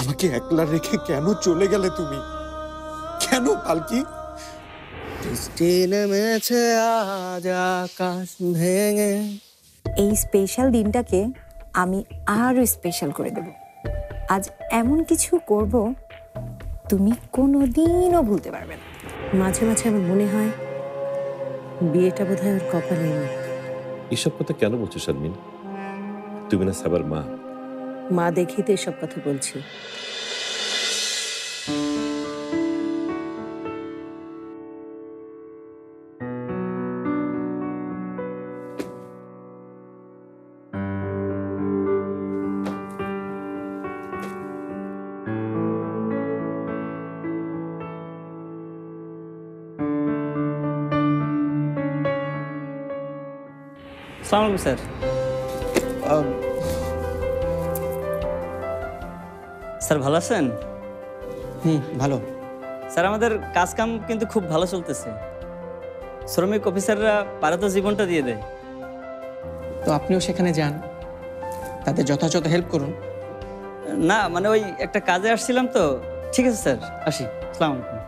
আমাকে একলা রেখে কেন চলে গেলে তুমি? কেন পালকি? বৃষ্টি নেমেছে আজ আকাশ ভেঙে। এই স্পেশাল দিনটাকে আমি আরো স্পেশাল করে দেব। আজ এমন কিছু করব তুমি কোনোদিনও ভুলতে পারবে না। মাঝে মাঝে আমার মনে হয় বিয়েটা বোধহয় ওর কপালে নেই। এসব কথা কেন বলছো শারমিন? তুমি না সাবার মা। মা দেখেই তো এসব কথা বলছি। আসসালামু আলাইকুম স্যার। স্যার ভালো আছেন? ভালো। স্যার আমাদের কাজ কাম কিন্তু খুব ভালো চলতেছে। শ্রমিক অফিসাররা পারে তো জীবনটা দিয়ে দেয়। তো আপনিও সেখানে যান, তাদের যথাযথ হেল্প করুন। না মানে ওই একটা কাজে আসছিলাম তো। ঠিক আছে স্যার, আসি। আসসালামু আলাইকুম।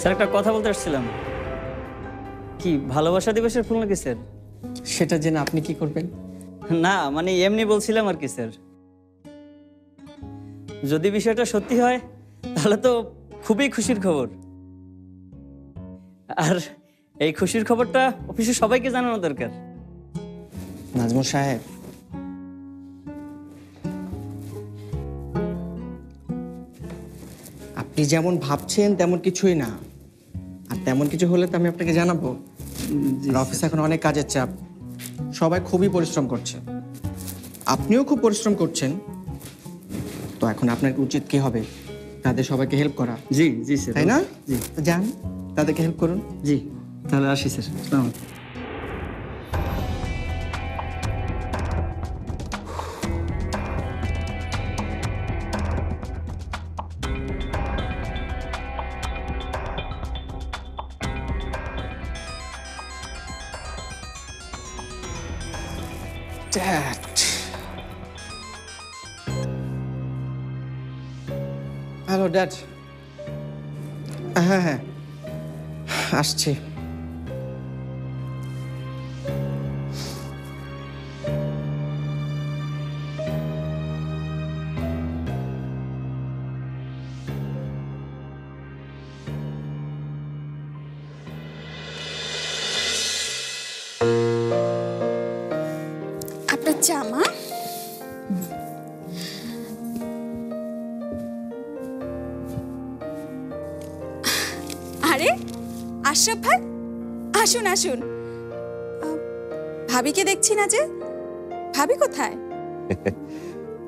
স্যার একটা কথা বলতে আসছিলাম। কি ভালোবাসা দিবসের ফুল নাকি স্যার? সেটা জেনে আপনি কি করবেন? না মানে এমনি বলছিলাম আর কি স্যার। যদি বিষয়টা সত্যি হয় তাহলে তো খুবই খুশির খবর। আর এই খুশির খবরটা অফিসে সবাইকে জানানো দরকার। নাজমুল সাহেব, আপনি যেমন ভাবছেন তেমন কিছুই না। আর তেমন কিছু হলে তো আমি আপনাকে জানাবো। অফিসে এখন অনেক কাজের চাপ, সবাই খুবই পরিশ্রম করছে, আপনিও খুব পরিশ্রম করছেন। তো এখন আপনার উচিত কি হবে? তাদের সবাইকে হেল্প করা। জি জি স্যার। তাই না? জি তো যান, তাদেরকে হেল্প করুন। জি তাহলে আসি স্যার। আসসালামু আলাইকুম। Hello dad. হ্যাঁ হ্যাঁ আসছি। আপনার জামা আরে আশরাফ ভাই, আসুন আসুন। ভাবিকে দেখছি না যে, ভাবি কোথায়?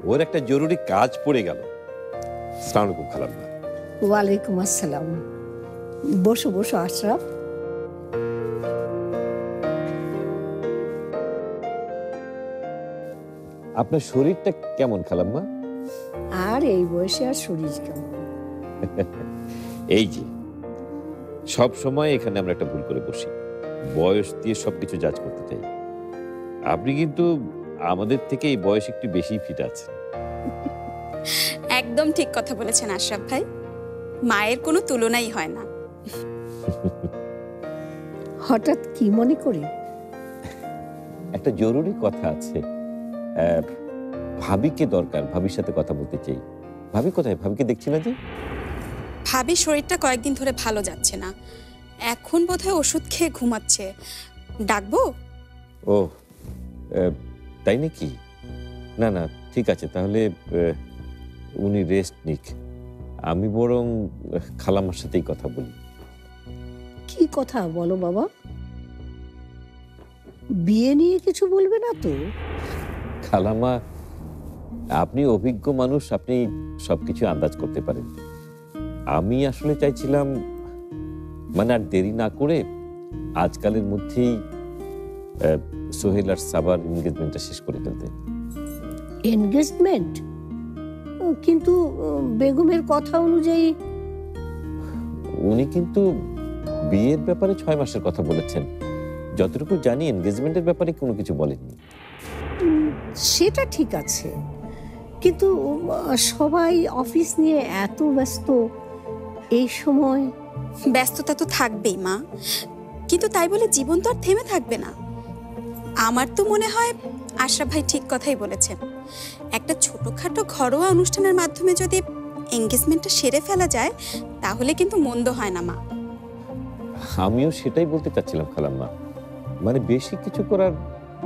ওর একটা জরুরি কাজ পড়ে গেল। আসসালামু আলাইকুম খালাম্মা। ওয়ালাইকুম আসসালাম। বসো বসো আশরাফ। আপনার শরীরটা কেমন খালাম্মা? আর এই বয়সে আর শরীর কেমন? এই যে সব সময় এখানে আমরা একটা ভুল করে বসি, বয়স দিয়ে সবকিছু জাজ করতে চাই। আপনি কিন্তু আমাদের থেকে এই বয়স একটু বেশি ফিট আছেন। একদম ঠিক কথা বলেছেন আশরাফ ভাই, মায়ের কোনো তুলনাই হয় না। হঠাৎ কি মনে করে? একটা জরুরি কথা আছে। ভাবিকে দরকার, ভাবির সাথে কথা বলতে চাই। ভাবি কোথায়? ভাবিকে দেখছি না যে। ভাবির শরীরটা কয়েকদিন ধরে ভালো যাচ্ছে না, এখন বোধহয় ওষুধ খেয়ে ঘুমাচ্ছে। ডাকবো? ও তাই নাকি? না না ঠিক আছে, তাহলে উনি রেস্ট নিক। আমি বরং খালাম্মার সাথেই কথা বলি। কি কথা বলো বাবা? বিয়ে নিয়ে কিছু বলবে না তো? খালাম্মা, আপনি অভিজ্ঞ মানুষ, আপনি সবকিছু আন্দাজ করতে পারেন। আমি আসলে চাইছিলাম মানে আর দেরি না করে আজকালের মধ্যেই সোহেল আর সাবার এনগেজমেন্টটা শেষ করে ফেলতে। এনগেজমেন্ট? কিন্তু বেগমের কথা অনুযায়ী উনি কিন্তু বিয়ের ব্যাপারে 6 মাসের কথা বলেছেন। যতটুকু জানি এনগেজমেন্টের ব্যাপারে কোনো কিছু বলেননি। সেটা ঠিক আছে, কিন্তু সবাই অফিস নিয়ে এত ব্যস্ত এই সময়। ব্যস্ততা তো থাকবেই মা, কিন্তু তাই বলে জীবন তো আর থেমে থাকবে না। আমার তো মনে হয় আশরাফ ভাই ঠিক কথাই বলেছেন। একটা ছোটখাটো ঘরোয়া অনুষ্ঠানের মাধ্যমে যদি এঙ্গেজমেন্টটা সেরে ফেলা যায় তাহলে কিন্তু মন্দ হয় না মা। আমিও সেটাই বলতে চাচ্ছিলাম খালাম্মা, মানে বেশি কিছু করার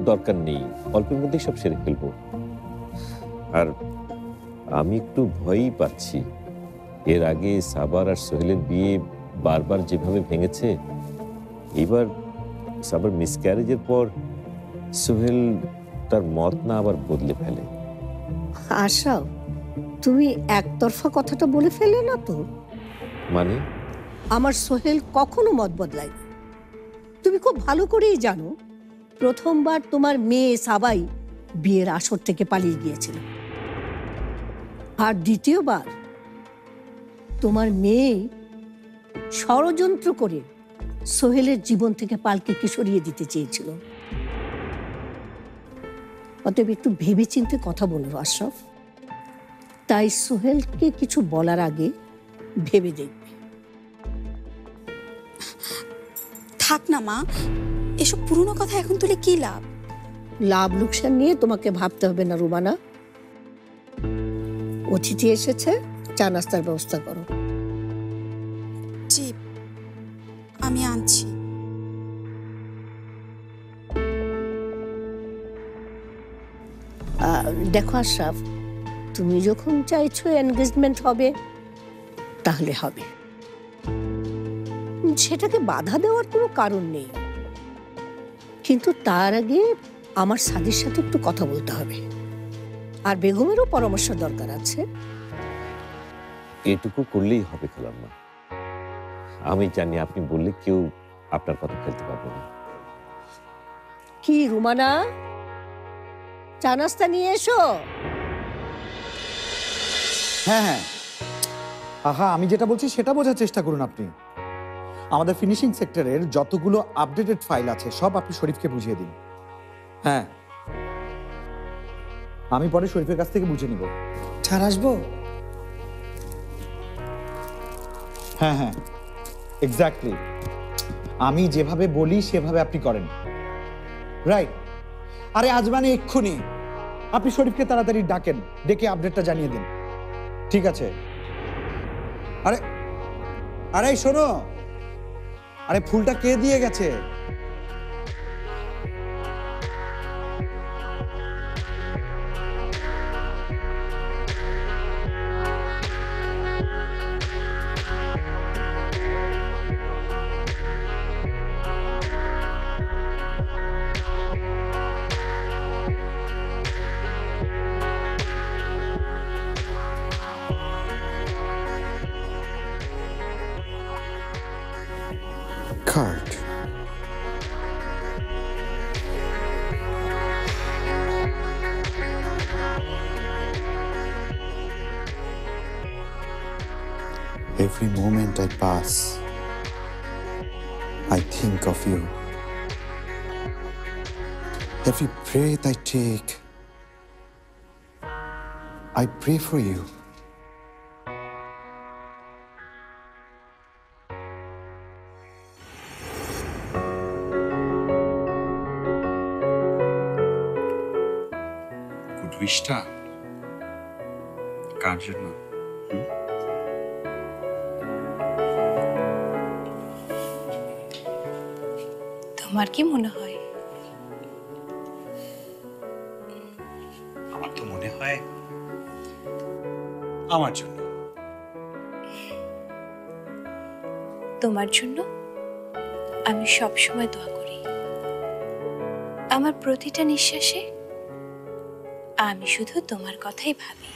দরকার নেই, অল্পের মধ্যেই সব সেরে ফেলবো। আর আমি একটু ভয়ই পাচ্ছি, এর আগে সাবার আর সোহেলের বিয়ে বারবার যেভাবে ভেঙেছে, এবার সাবার মিসক্যারেজের পর সোহেল তার মত না আবার বদলে ফেলে। আশরাফ, তুমি একতরফা কথাটা বলে ফেলে না তো? মানে আমার সোহেল কখনো মত বদলায়নি। তুমি খুব ভালো করেই জানো, প্রথমবার তোমার মেয়ে সাবাই বিয়ের আসর থেকে পালিয়ে গিয়েছিল, আর দ্বিতীয়বার তোমার মেয়ে ষড়যন্ত্র করে সোহেলের জীবন থেকে পালকিকে সরিয়ে দিতে চেয়েছিল। অতএব একটু ভেবেচিন্তে কথা বলো আশরাফ। তাই সোহেলকে কিছু বলার আগে ভেবে দেখবে। থাক না মা, এসব পুরনো কথা এখন তুলে কি লাভ? লাভ লোকসান নিয়ে তোমাকে ভাবতে হবে না রুমানা। অতিথি এসেছে, চা নাস্তার ব্যবস্থা করো। জি, আমি আনছি। দেখো আশরাফ, তুমি যখন চাইছো এনগেজমেন্ট হবে তাহলে হবে, সেটাকে বাধা দেওয়ার কোনো কারণ নেই। কিন্তু তার আগে আমার সাদির সাথে একটু কথা বলতে হবে, আর বেগমেরও পরামর্শ দরকার আছে। এটুকু করলেই হবে খালাম্মা। আমি জানি আপনি বললে কেউ আপনার কথা ফেলতে পারবে না। কি রুমানা, চা নাস্তা নিয়ে এসো। হ্যাঁ হ্যাঁ, আহা আমি যেটা বলছি সেটা বোঝার চেষ্টা করুন আপনি। আমাদের ফিনিশিং সেক্টরের যতগুলো আপডেটেড ফাইল আছে সব আপনি শরীফকে বুঝিয়ে দিন। হ্যাঁ, আমি পরে শরীফের কাছ থেকে বুঝে নিব। ছাড় আসবো। হ্যাঁ হ্যাঁ, এক্স্যাক্টলি, আমি যেভাবে বলি সেভাবে আপনি করেন। রাইট। আরে আজ মানে এক্ষুনি আপনি শরীফকে তাড়াতাড়ি ডাকেন, ডেকে আপডেটটা জানিয়ে দিন। ঠিক আছে? আরে আরে শোনো, আরে ফুলটা কে দিয়ে গেছে? Card. Every moment I pass, I think of you. Every breath I take, I pray for you. Wish কার জন্য? তোমার কি মনে হয়? আমার তো মনে হয় আমার জন্য। তোমার জন্য আমি সব সময় দোয়া করি। আমার প্রতিটা নিঃশ্বাসে আমি শুধু তোমার কথাই ভাবি।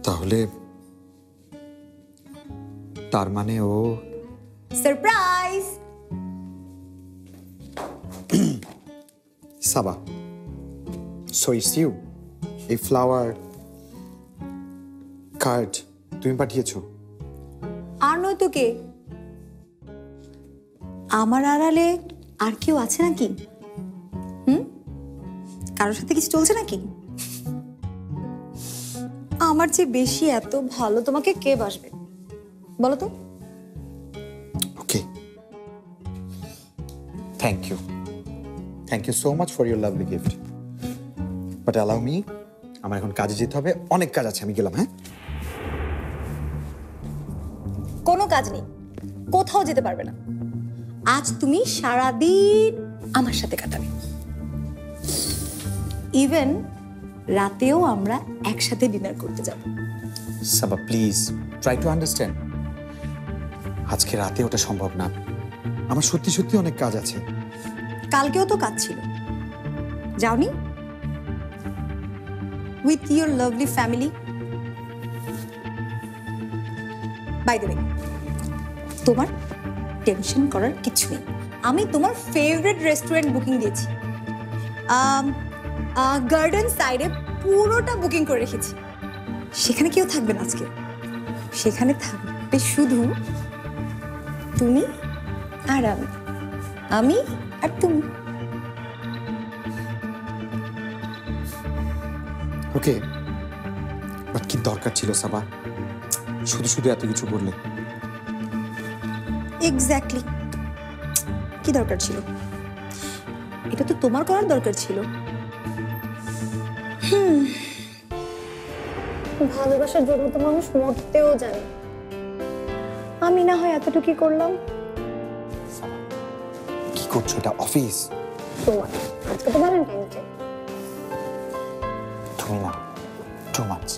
তাহলে তার মানে ও surprise. Saba, so it's you. এই ফ্লাওয়ার কার্ড তুমি পাঠিয়েছো? আর নয়তো কে? আমার আড়ালে আর কেউ আছে নাকি? কারোর সাথে কিছু চলছে নাকি? আমার যে বেশি এত ভালো তোমাকে কে বাসবে বলো তো? Okay, thank you so much for your lovely gift, but allow me, আমার এখন কাজে যেতে হবে, অনেক কাজ আছে, আমি গেলাম। হ্যাঁ, কোনো কাজ নেই, কোথাও যেতে পারবে না। আজ তুমি সারাদিন আমার সাথে কাটাবে, ইভেন রাতেও আমরা একসাথে ডিনার করতে যাব। সাবা প্লিজ ট্রাই টু আন্ডারস্ট্যান্ড, আজকে রাতে ওটা সম্ভব না, আমার সত্যি সত্যি অনেক কাজ আছে। কালকেও তো কাজ ছিল, যাওনি with your lovely family? By the way, তোমার টেনশন করার কিছু নেই, আমি তোমার ফেভারিট রেস্টুরেন্ট বুকিং দিয়েছি, গার্ডেন সাইডে পুরোটা বুকিং করে রেখেছি। সেখানে কেউ থাকবে না আজকে, সেখানে থাকবে শুধু তুমি আর আমি আর তুমি। ওকে, বাট কি দরকার ছিল সাবা শুধু শুধু এত কিছু বললে? এক্স্যাক্টলি, কি দরকার ছিল? এটা তো তোমার করার দরকার ছিল। ভালোবাসার জন্য তো মানুষ মরতেও জানে, আমি না হয় এতটুকুই করলাম। কি করছো? এটা অফিস। তোমার আজকে তো ভ্যালেন্টাইন ডে। তুমি না, টু মাচ।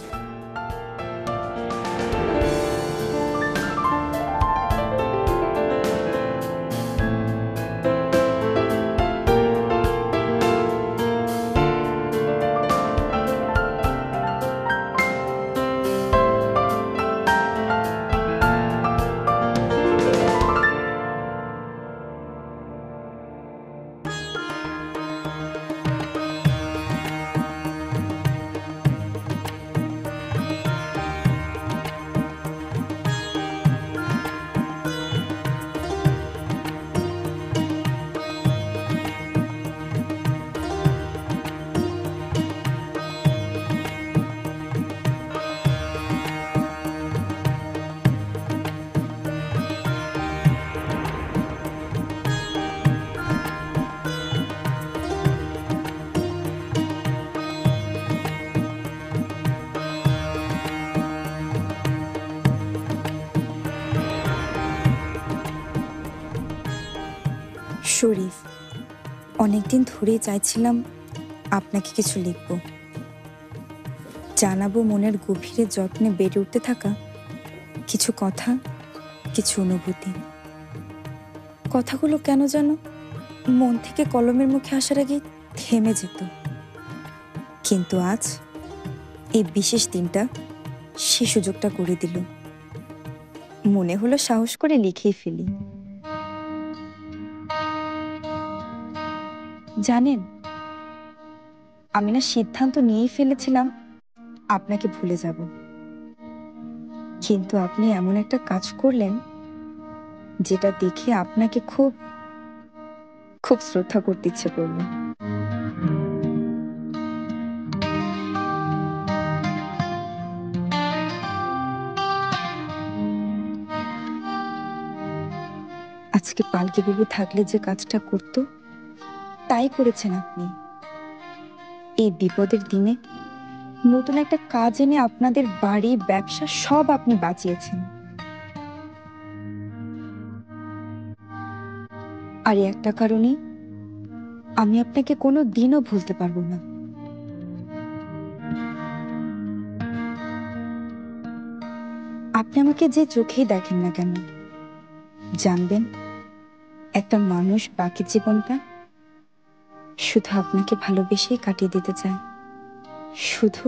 শরীফ, অনেকদিন ধরেই চাইছিলাম আপনাকে কিছু লিখব, জানাবো মনের গভীরে যত্নে বেড়ে উঠতে থাকা কিছু কথা, কিছু অনুভূতি। কথাগুলো কেন যেন মন থেকে কলমের মুখে আসার আগে থেমে যেত, কিন্তু আজ এই বিশেষ দিনটা সে সুযোগটা করে দিল। মনে হলো সাহস করে লিখেই ফেলি। জানেন, আমি না সিদ্ধান্ত নিয়েই ফেলেছিলাম আপনাকে ভুলে যাব, কিন্তু আপনি এমন একটা কাজ করলেন যেটা দেখে আপনাকে খুব খুব শ্রদ্ধা করতে ইচ্ছে করলো। আজকে পালকি বাবু থাকলে যে কাজটা করতো তাই করেছেন আপনি। এই বিপদের দিনে নতুন একটা কাজ এনে আপনাদের বাড়ি, ব্যবসা সব আপনি বাঁচিয়েছেন। আর এই একটা কারণে আমি আপনাকে কোনো দিনও ভুলতে পারবো না। আপনি আমাকে যে চোখেই দেখেন না কেন, জানবেন একটা মানুষ বাকি জীবনটা শুধু আপনাকে ভালোবেসেই কাটিয়ে দিতে চায়। শুধু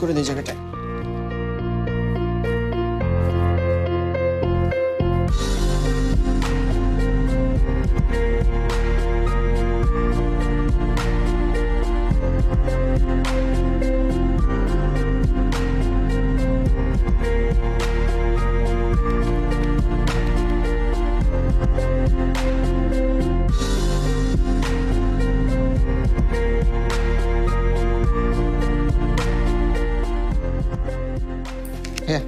করে দিই জায়গাটা। হ্যাঁ,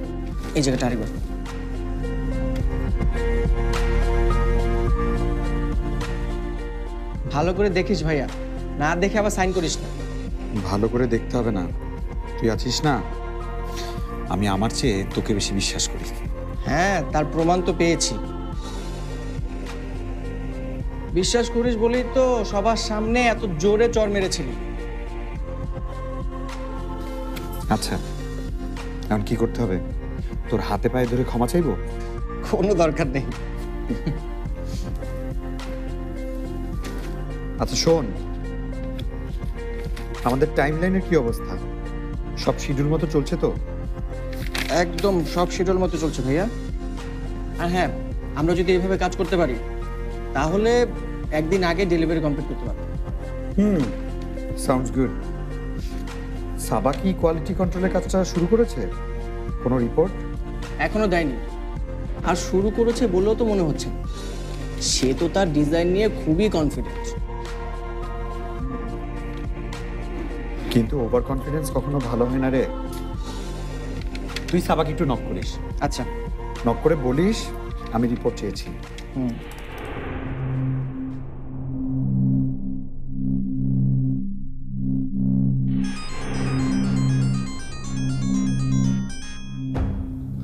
এই জায়গাটা আরেকবার। ভালো করে দেখিস ভাইয়া, না দেখে আবার সাইন করিস না। ভালো করে দেখতে হবে না, তুই আছিস না, আমি আমার চেয়ে তোকে বেশি বিশ্বাস করি। হ্যাঁ, তার প্রমাণ তো পেয়েছি। বিশ্বাস করিস বলেই তো সবার সামনে এত জোরে চড় মেরেছিলি। আচ্ছা, এখন কি করতে হবে? তোর হাতে পায়ে ধরে ক্ষমা চাইবো? কোনো দরকার নেই। আচ্ছা শোন, আমাদের টাইম লাইনের কি অবস্থা? সব শিডিউল মতো চলছে তো? একদম সব শিডিউল মতো চলছে ভাইয়া। আর হ্যাঁ, আমরা যদি এইভাবে কাজ করতে পারি তাহলে একদিন আগে ডেলিভারি কমপ্লিট করতে পারবো। Sounds good. সাবা কি কোয়ালিটি কন্ট্রোলের কাজটা শুরু করেছে? কোনো রিপোর্ট এখনো দেয়নি, আর শুরু করেছে বলেও তো মনে হচ্ছে না। সে তো তার ডিজাইন নিয়ে খুবই কনফিডেন্ট। কিন্তু ওভার কনফিডেন্স কখনো ভালো হয় না রে। তুই সাবাকে একটু নক করিস। আচ্ছা। নক করে বলিস আমি রিপোর্ট চেয়েছি।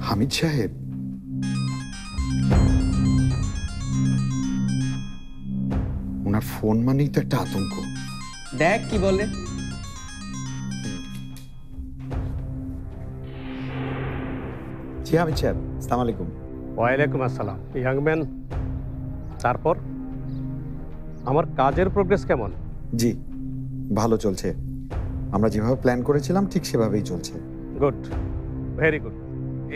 হামিদ সাহেব, ওনার ফোন মানেই তো একটা আতঙ্ক। দেখ কি বলে। জি হামিদ সাহেব, আসসালামু আলাইকুম। ওয়ালাইকুম আসসালাম। ইয়াংম্যান, তারপর আমার কাজের প্রোগ্রেস কেমন? জি ভালো চলছে, আমরা যেভাবে প্ল্যান করেছিলাম ঠিক সেভাবেই চলছে। Good, very good.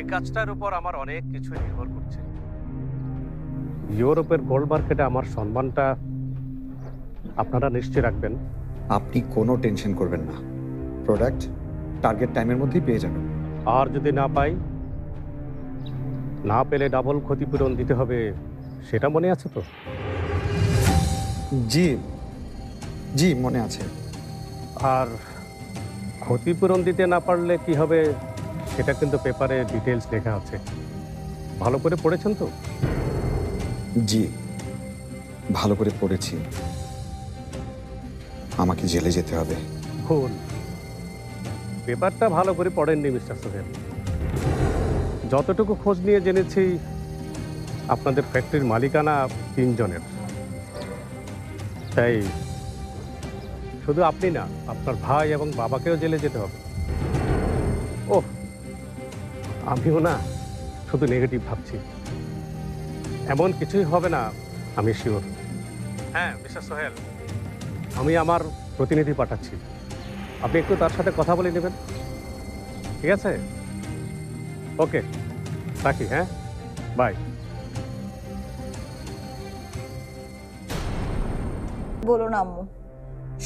এই কাজটার উপর আমার অনেক কিছু নির্ভর করছে। ইউরোপের গোল্ড মার্কেটে আমার সম্মানটা আপনারা নিশ্চয় রাখবেন। আপনি কোনো টেনশন করবেন না, প্রোডাক্ট টার্গেট টাইমের মধ্যেই পেয়ে যাবেন। আর যদি না পাই, না পেলে ডাবল ক্ষতিপূরণ দিতে হবে, সেটা মনে আছে তো? জি জি মনে আছে। আর ক্ষতিপূরণ দিতে না পারলে কি হবে সেটা কিন্তু পেপারে ডিটেলস লেখা আছে। ভালো করে পড়েছেন তো? জি ভালো করে পড়েছি। আমাকে জেলে যেতে হবে। ভুল, পেপারটা ভালো করে পড়েননি মিস্টার সোহেল। যতটুকু খোঁজ নিয়ে জেনেছি আপনাদের ফ্যাক্টরির মালিকানা 3 জনের। তাই শুধু আপনি না, আপনার ভাই এবং বাবাকেও জেলে যেতে হবে। ওহ, আমিও না শুধু নেগেটিভ ভাবছি, এমন কিছুই হবে না, আমি শিওর। হ্যাঁ মিস্টার সোহেল, আমি আমার প্রতিনিধি পাঠাচ্ছি, আপনি একটু তার সাথে কথা বলে নেবেন, ঠিক আছে? ওকে, রাখি। হ্যাঁ, বাই। বলো না আম্মু,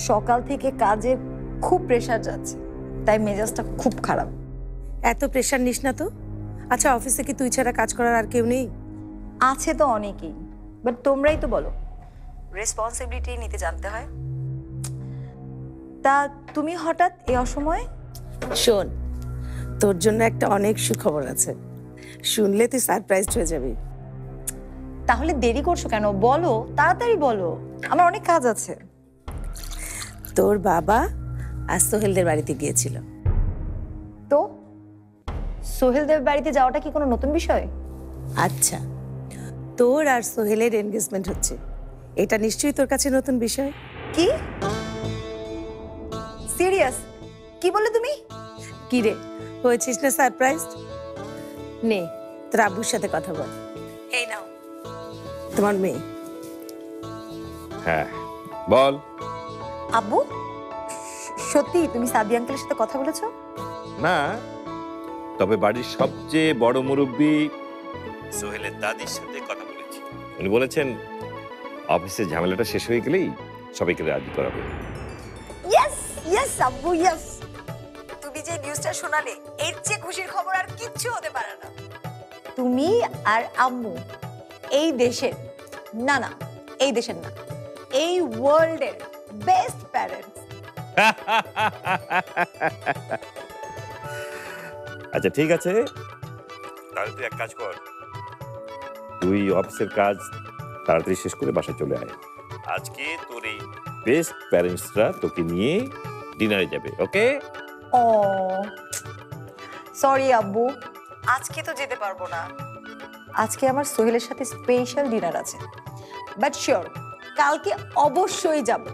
সকাল থেকে কাজে খুব প্রেসার যাচ্ছে, তাই মেজাজটা খুব খারাপ। এত প্রেশার নিস না তো। আচ্ছা, অফিসে কি তুই ছাড়া কাজ করার আর কেউ নেই? আছে তো অনেকেই, বাট তোমরাই তো বলো রেসপন্সিবিলিটি নিতে জানতে হয়। তা তুমি হঠাৎ এই অসময়ে? শোন, তোর জন্য একটা অনেক সুখবর আছে, শুনলে তুই সারপ্রাইজড হয়ে যাবি। তাহলে দেরি করছো কেন? বলো, তাড়াতাড়ি বলো, আমার অনেক কাজ আছে। তোর বাবা আজ সোহেলদের বাড়িতে গিয়েছিল। তো সোহেলদের বাড়িতে যাওয়াটা কি কোনো নতুন বিষয়? আচ্ছা, তোর আর সোহেলের এনগেজমেন্ট হচ্ছে, এটা নিশ্চয়ই তোর কাছে নতুন বিষয়। কি সিরিয়াস? কি বললে তুমি? কি রে, হয়েছিস না সারপ্রাইজড? নে, তোর আব্বুর সাথে কথা বল। এই নাও তোমার মেয়ে। হ্যাঁ বল। আব্বু, সত্যি তুমি সাদি আঙ্কেলের সাথে কথা বলেছো? না, তবে বাড়ির সবচেয়ে বড় মুরব্বী সোহেলের দাদির সাথে কথা বলেছি। উনি বলেছেন অফিসের ঝামেলাটা শেষ হয়ে গেলেই সবাইকে রাজি করা হবে। ইয়েস ইয়েস আব্বু ইয়েস। তুমি যে নিউজটা শোনালে এর চেয়ে খুশির খবর আর কিচ্ছু হতে পারে না। তুমি আর আম্মু এই দেশের, না না এই দেশের না, এই ওয়ার্ল্ডের বেস্ট প্যারেন্টস। আচ্ছা ঠিক আছে, তাহলে তুই এক কাজ কর, তুই অফিসের কাজ তাড়াতাড়ি শেষ করে বাসায় চলে আয়। আজকে তোর এই বেস্ট প্যারেন্টসরা তোকে নিয়ে ডিনারে যাবে, ওকে? ও সরি আব্বু, আজকে তো যেতে পারবো না। আজকে আমার সোহেলের সাথে স্পেশাল ডিনার আছে, বাট শিওর কালকে অবশ্যই যাব।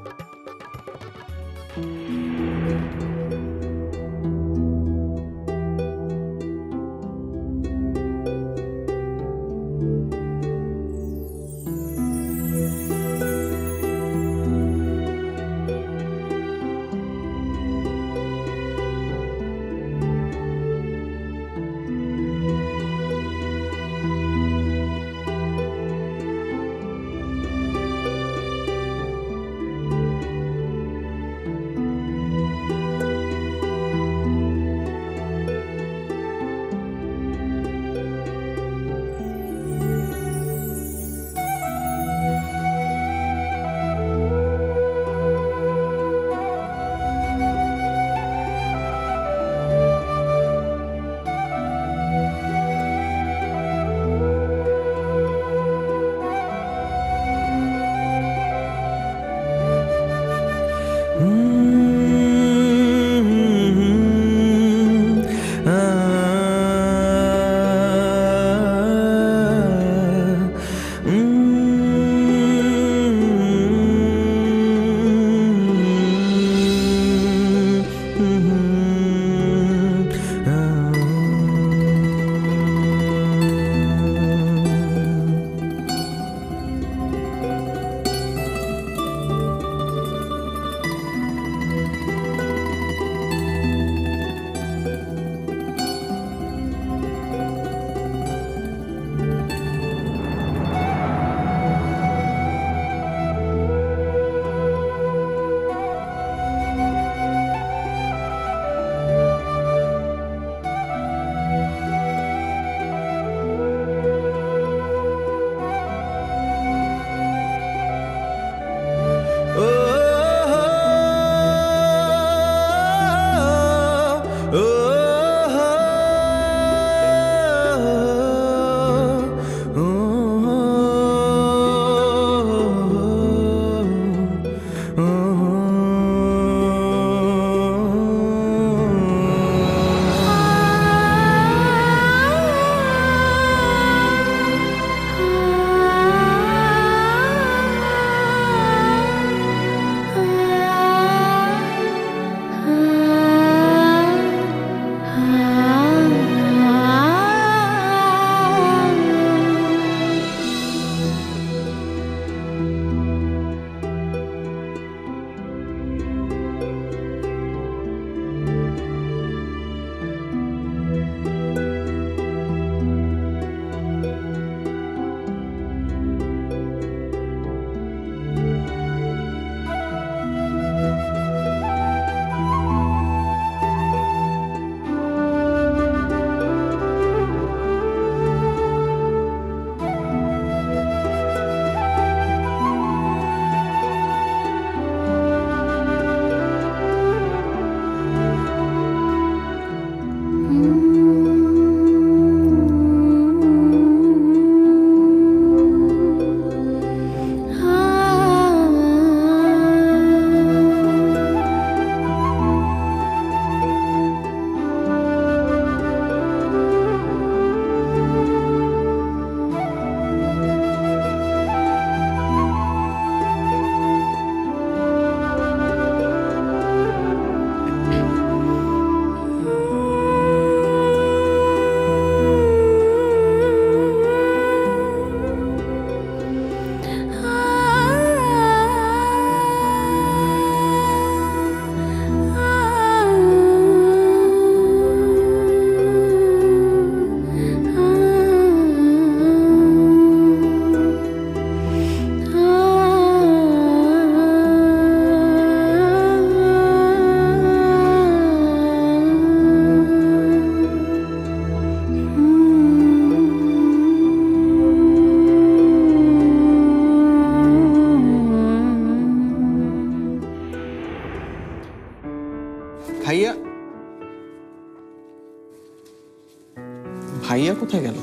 ভাইয়া কোথায় গেল?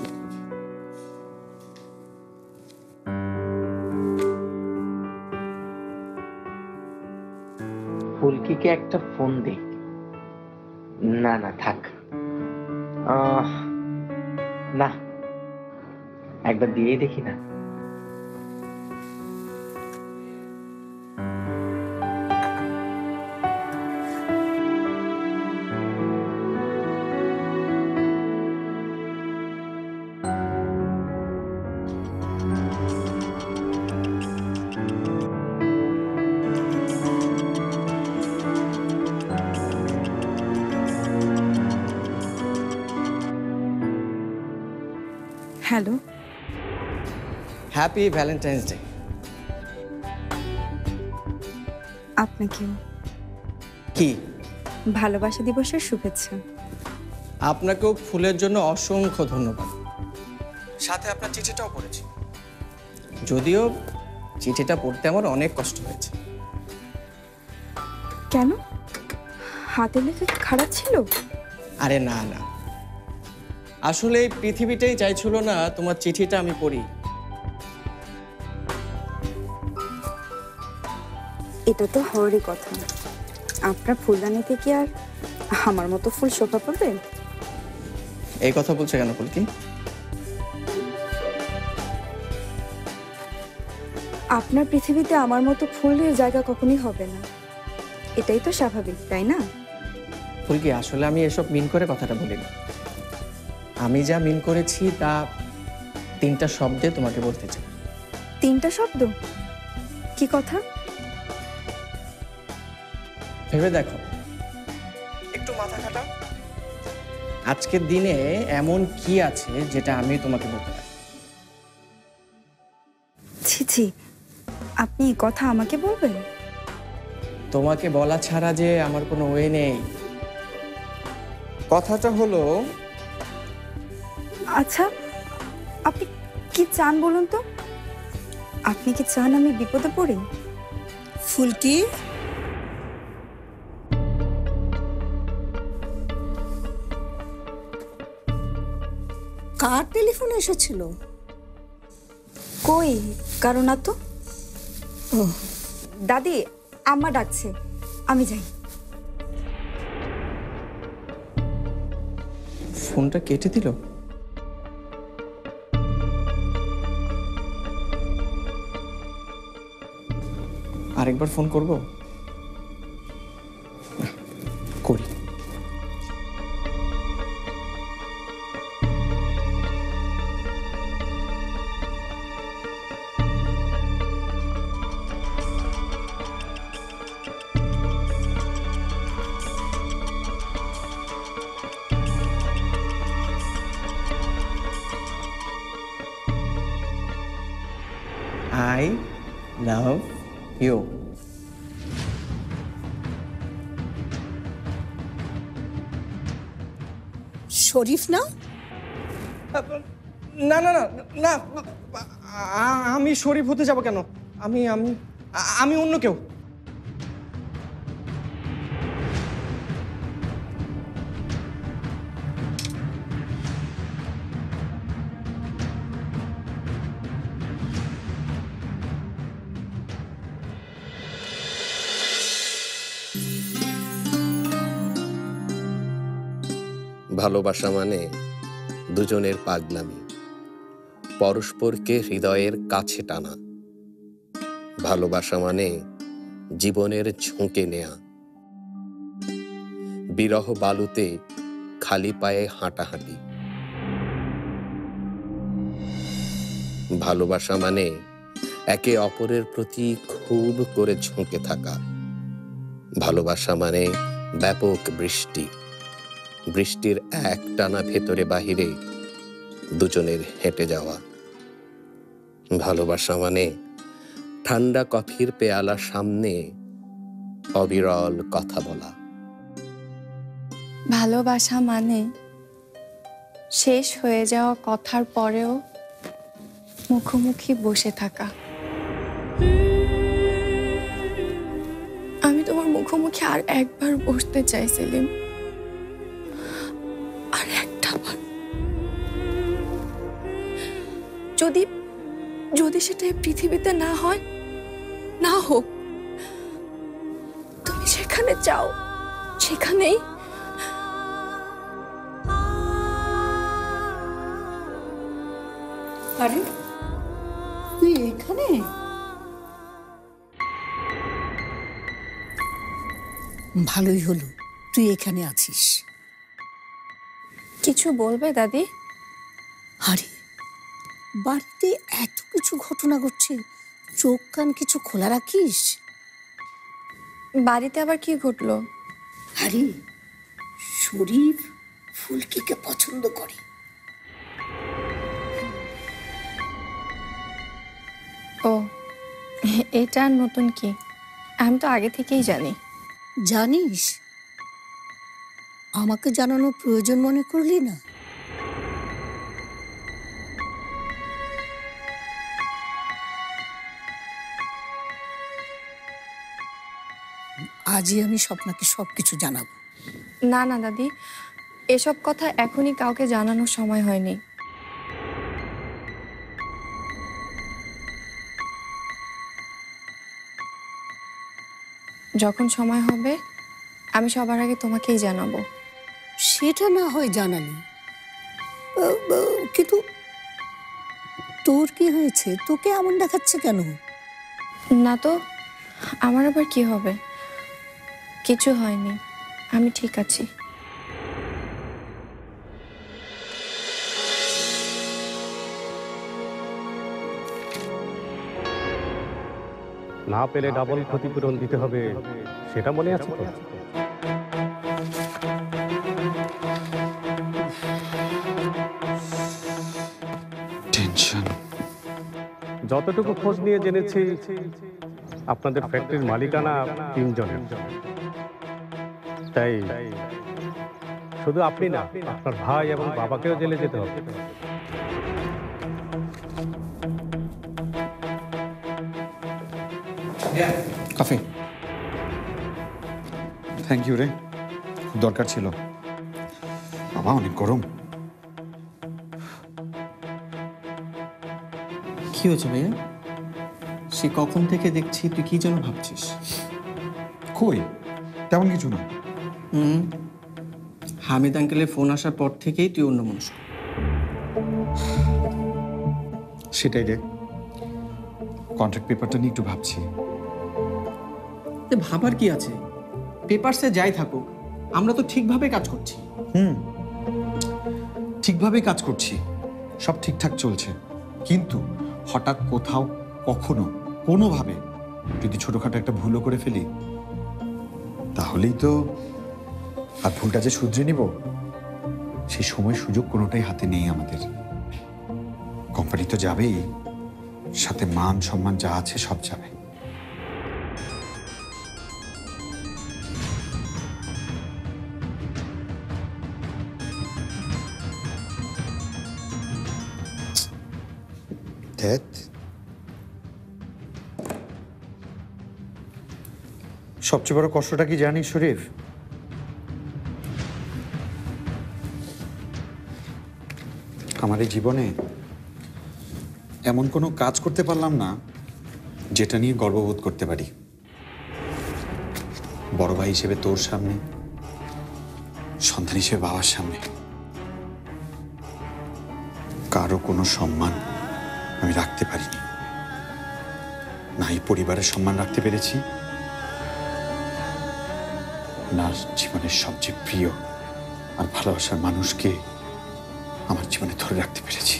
ফুলকিকে একটা ফোন দে। না না থাক, না একবার দিয়েই দেখি না। Hello, happy Valentine's day. আপনাকেও কি? ভালোবাসা দিবসের শুভেচ্ছা। আপনাকেও ফুলের জন্য অসংখ্য ধন্যবাদ। সাথে আপনার চিঠিটাও পড়েছি, যদিও চিঠিটা পড়তে আমার অনেক কষ্ট হয়েছে। কেন, হাতে লেখা কি খারাপ ছিল? আরে না না, আসলে এই পৃথিবীটাই চাইছিল না তোমার চিঠিটা আমি পড়ি। এটা তো হওয়ারই কথা। আপনার ফুলদানি থেকে আর আমার মতো ফুল শোভা পাবে? এই কথা বলছে কেন ফুলকি? আপনার পৃথিবীতে আমার মতো ফুলের জায়গা কখনোই হবে না, এটাই তো স্বাভাবিক, তাই না? ফুলকি, আসলে আমি এসব মিন করে কথাটা বলিনি। আমি যা মিন করেছি তা 3টা শব্দে তোমাকে বলতে চাই। 3টা শব্দ? কি কথা? ভেবে দেখো, একটু মাথা খাটাও। আজকের দিনে এমন কি আছে যেটা আমি তোমাকে বলতে পারি? ছি ছি, আপনি এই কথা আমাকে বলবেন? তোমাকে বলা ছাড়া যে আমার কোনো ওয়ে নেই। কথাটা হলো, আচ্ছা, আপনি কি চান বলুন তো? আপনি কি চান আমি বিপদে পড়ি? ফুলকি, কার টেলিফোন এসেছিল? কই, কারণ না তো। দাদি, আম্মা ডাকছে, আমি যাই। ফোনটা কেটে দিল। আরেকবার ফোন করব? করি। I love you. শরীফ না? না না না না, আমি শরীফ হতে যাব কেন? আমি আমি আমি অন্য কেউ। ভালোবাসা মানে দুজনের পাগলামি, পরস্পরকে হৃদয়ের কাছে টানা। ভালোবাসা মানে জীবনের ঝুঁকে নেয়া, বিরহ বালুতে খালি পায়ে হাঁটাহাঁটি। ভালোবাসা মানে একে অপরের প্রতি খুব করে ঝুঁকে থাকা। ভালোবাসা মানে ব্যাপক বৃষ্টি, বৃষ্টির একটানা ভেতরে বাহিরে দুজনের হেঁটে যাওয়া। ভালোবাসা মানে ঠান্ডা কফির পেয়ালা সামনে অবিরল কথা বলা। ভালোবাসা মানে শেষ হয়ে যাওয়া কথার পরেও মুখোমুখি বসে থাকা। আমি তোমার মুখোমুখি আর একবার বসতে চাই সেলিম, আর একটা বার। যদি যদি সেটা এই পৃথিবীতে না হয়, না হোক, তুমি সেখানে যাও, সেখানেই আরে তুই এখানে? ভালোই হলো তুই এখানে আছিস। কিছু বলবে দাদি? আরে বাড়িতে এত কিছু ঘটনা ঘটছে, চোখ কান কিছু খোলা রাখিস। বাড়িতে আবার কি ঘটলো? আরে শরীফ ফুলকিকে পছন্দ করে। ও, এটা আর নতুন কি? আমি তো আগে থেকেই জানি। জানিস, আমাকে জানানোর প্রয়োজন মনে করলি না? আজই আমি স্বপ্নাকে সবকিছু জানাবো। না না দাদি, এসব কথা এখনই কাউকে জানানোর সময় হয়নি। যখন সময় হবে আমি সবার আগে তোমাকেই জানাবো। সেটা না হয় জানালি, কিন্তু তোর কি হয়েছে? তোকে এমন দেখাচ্ছে কেন? না তো, আমার আবার কি হবে? কিছু হয়নি, আমি ঠিক আছি। না পেলে ডাবল ক্ষতিপূরণ দিতে হবে, সেটা মনে আছে তো? টেনশন। যতটুকু খোঁজ নিয়ে জেনেছি আপনাদের ফ্যাক্টরির মালিকানা 3 জনের। তাই শুধু আপনি না, আপনার ভাই এবং বাবাকেও জেলে যেতে হবে। কফি। থ্যাংক ইউ রে, খুব দরকার ছিল। বাবা অনেক গরম। কি হয়েছে ভাইয়া? সে কখন থেকে দেখছি তুই কি যেন ভাবছিস। কই, তেমন কিছু না। হামিদ আঙ্কেলের ফোন আসার পর থেকেই তুই অন্যমনস্ক। সেটাই রে, কন্ট্রাক্ট পেপারটা নিয়ে একটু ভাবছি। ভাবার কি আছে? পেপারসে যাই থাকুক, আমরা তো ঠিকভাবে কাজ করছি। ঠিকভাবে কাজ করছি, সব ঠিকঠাক চলছে, কিন্তু হঠাৎ কোথাও কখনো কোনোভাবে যদি ছোটখাটো একটা ভুলও করে ফেলি, তাহলেই তো আর ভুলটা যে শুধরে নিব সেই সময় সুযোগ কোনোটাই হাতে নেই আমাদের। কোম্পানি তো যাবেই, সাথে মান সম্মান যা আছে সব যাবে। সবচেয়ে বড় কষ্টটা কি জানিস শরীফ? আমার এই জীবনে এমন কোনো কাজ করতে পারলাম না যেটা নিয়ে গর্ববোধ করতে পারি। বড় ভাই হিসেবে তোর সামনে, সন্তান হিসেবে বাবার সামনে কারো কোনো সম্মান আমি রাখতে পারিনি। না এই পরিবারের সম্মান রাখতে পেরেছি, না জীবনের সবচেয়ে প্রিয় আর ভালোবাসার মানুষকে আমার জীবনে ধরে রাখতে পেরেছি।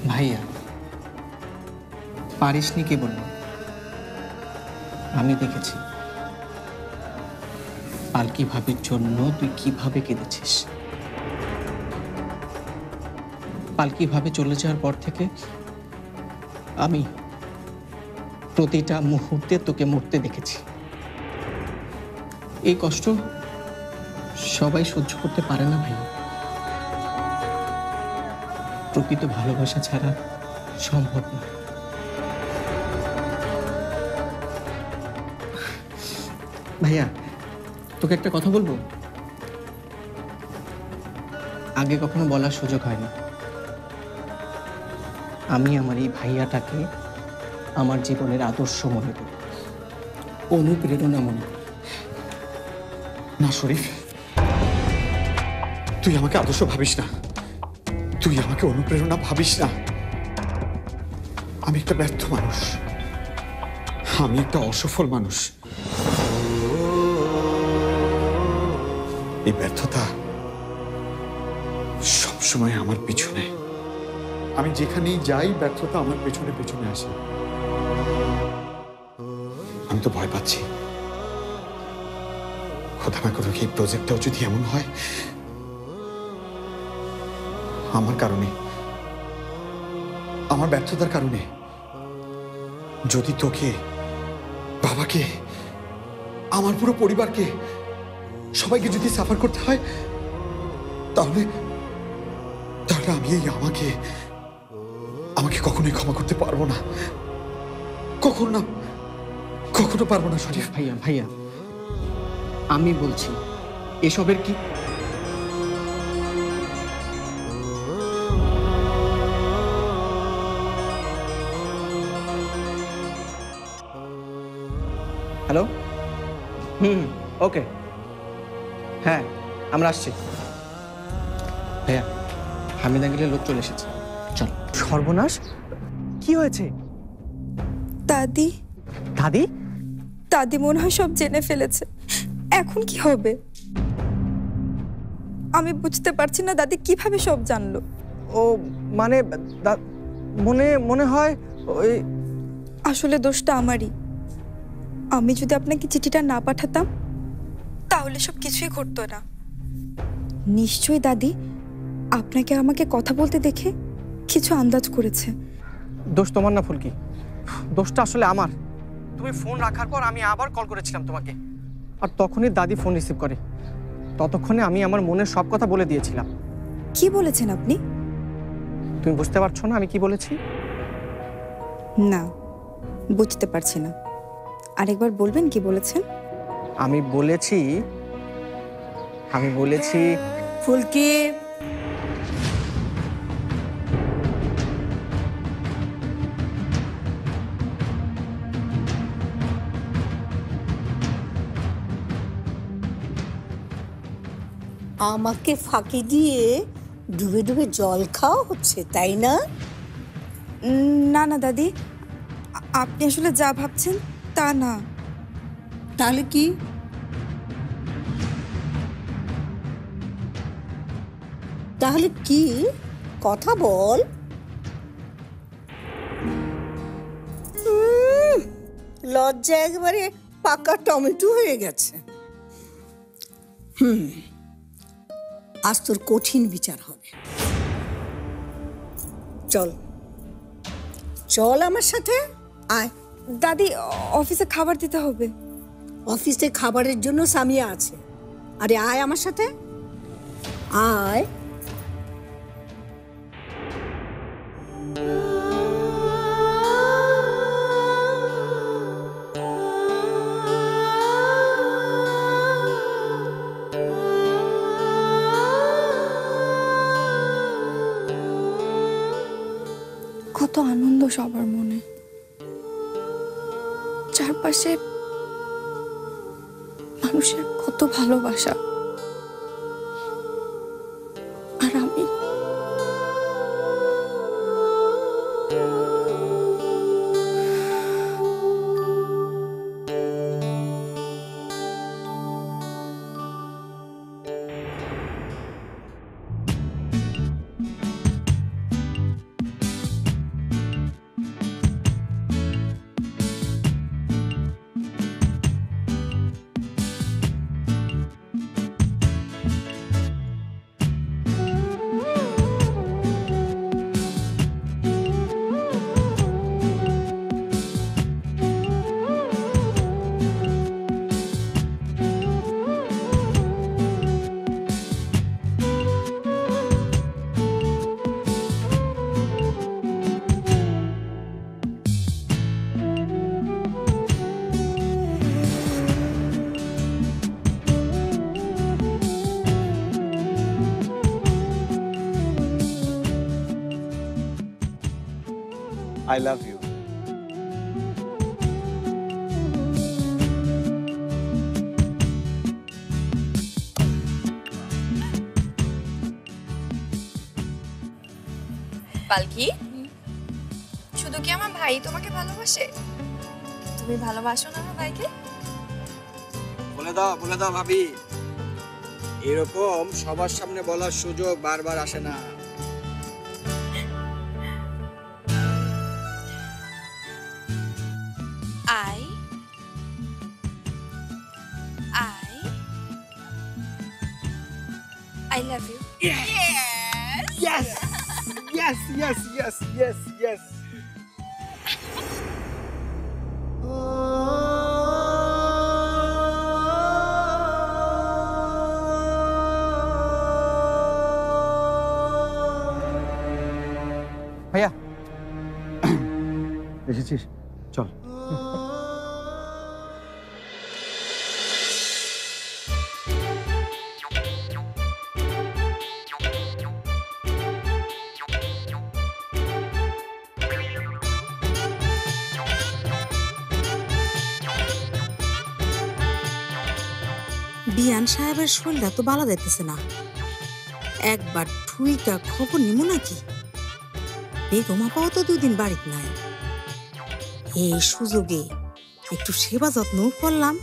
ভাইয়া, পারিসনি কে বলল? আমি দেখেছি পালকি ভাবির জন্য তুই কিভাবে কেঁদেছিস। পালকি ভাবে চলে যাওয়ার পর থেকে আমি প্রতিটা মুহূর্তে তোকে মরতে দেখেছি। এই কষ্ট সবাই সহ্য করতে পারে না ভাই। প্রকৃত ভালোবাসা ছাড়া সম্ভব না। ভাইয়া, তোকে একটা কথা বলবো। আগে কখনো বলার সুযোগ হয়নি। আমি আমার এই ভাইয়াটাকে আমার জীবনের আদর্শ মনে করি, অনুপ্রেরণা মনে করি। না শরীফ, তুই আমাকে আদর্শ ভাবিস না, তুই আমাকে অনুপ্রেরণা ভাবিস না। আমি একটা ব্যর্থ মানুষ, আমি একটা অসফল মানুষ। এই ব্যর্থতা সবসময় আমার পিছনে, আমি যেখানেই যাই ব্যর্থতা আমার পেছনে পেছনে আসে। আমি তো ভয় পাচ্ছি, খোদা না করুক এই প্রজেক্টটাও যদি এমন হয় আমার কারণে, আমার ব্যর্থতার কারণে, যদি তোকে, বাবাকে, আমার পুরো পরিবারকে, সবাইকে যদি সাফার করতে হয়, তাহলে তাহলে আমি এই আমাকে কখনোই ক্ষমা করতে পারবো না, কখনো পারবো না শরীফ। ভাইয়া আমি বলছি এসবের কি হ্যালো, ওকে, হ্যাঁ আমরা আসছি। ভাইয়া হামিদ আঙ্কেলের লোক চলে এসেছে, চল। সর্বনাশ, কি হয়েছে? দাদি দাদি দাদি মনে হয় সব জেনে ফেলেছে। এখন কি হবে আমি বুঝতে পারছি না। দাদি কিভাবে সব জানলো? ও মানে মনে হয় ওই, আসলে দোষটা আমারই। আমি যদি আপনাকে চিঠিটা না পাঠাতাম তাহলে সব কিছুই ঘটতো না। নিশ্চয়ই দাদি আপনাকে আমাকে কথা বলতে দেখে কিছু আন্দাজ করেছে। দোষ তোমার না ফুলকি, দোষটা আসলে আমার। তুমি ফোন রাখার পর আমি আবার কল করেছিলাম তোমাকে, আর তখনই দাদি ফোন রিসিভ করে। ততক্ষণে আমি আমার মনের সব কথা বলে দিয়েছিলাম। কি বলেছেন আপনি? তুমি বুঝতে পারছো না আমি কি বলেছি? না, বুঝতে পারছি না। আরেকবার বলবেন কি বলেছেন? আমি বলেছি ফুলকি, আমাকে ফাঁকি দিয়ে ডুবে ডুবে জল খাওয়া হচ্ছে, তাই না? না না দাদি, আপনি আসলে যা ভাবছেন তা না। তাহলে কি? তাহলে কি? কথা বল। লজ্জা একবারে পাকা টমেটো হয়ে গেছে। আজ তোর কঠিন বিচার হবে। চল চল আমার সাথে আয়। দাদি অফিসে খাবার দিতে হবে। অফিসে খাবারের জন্য সামিয়া আছে। আরে আয় আমার সাথে, আয়। কত আনন্দ সবার মনে, চারপাশে মানুষের কত ভালোবাসা, আর আমি আই লাভ ইউ। পালকি, শুধু কি আমার ভাই তোমাকে ভালোবাসে? তুমি ভালোবাসো না আমার ভাইকে? বলে দাও ভাবি, এরকম সবার সামনে বলার সুযোগ বারবার আসে না। I love you. Yes, yes, yes, yes, yes, yes. ভাইয়া এসেছিস, চল। বিয়ান সাহেবের শরীরটা তো ভালো যাইতেছে না, একবার ঠুইকা খবর নিমু নাকি? বেগম আপাও তো 2 দিন বাড়িতে নাই, এই সুযোগে একটু সেবা যত্ন করলাম।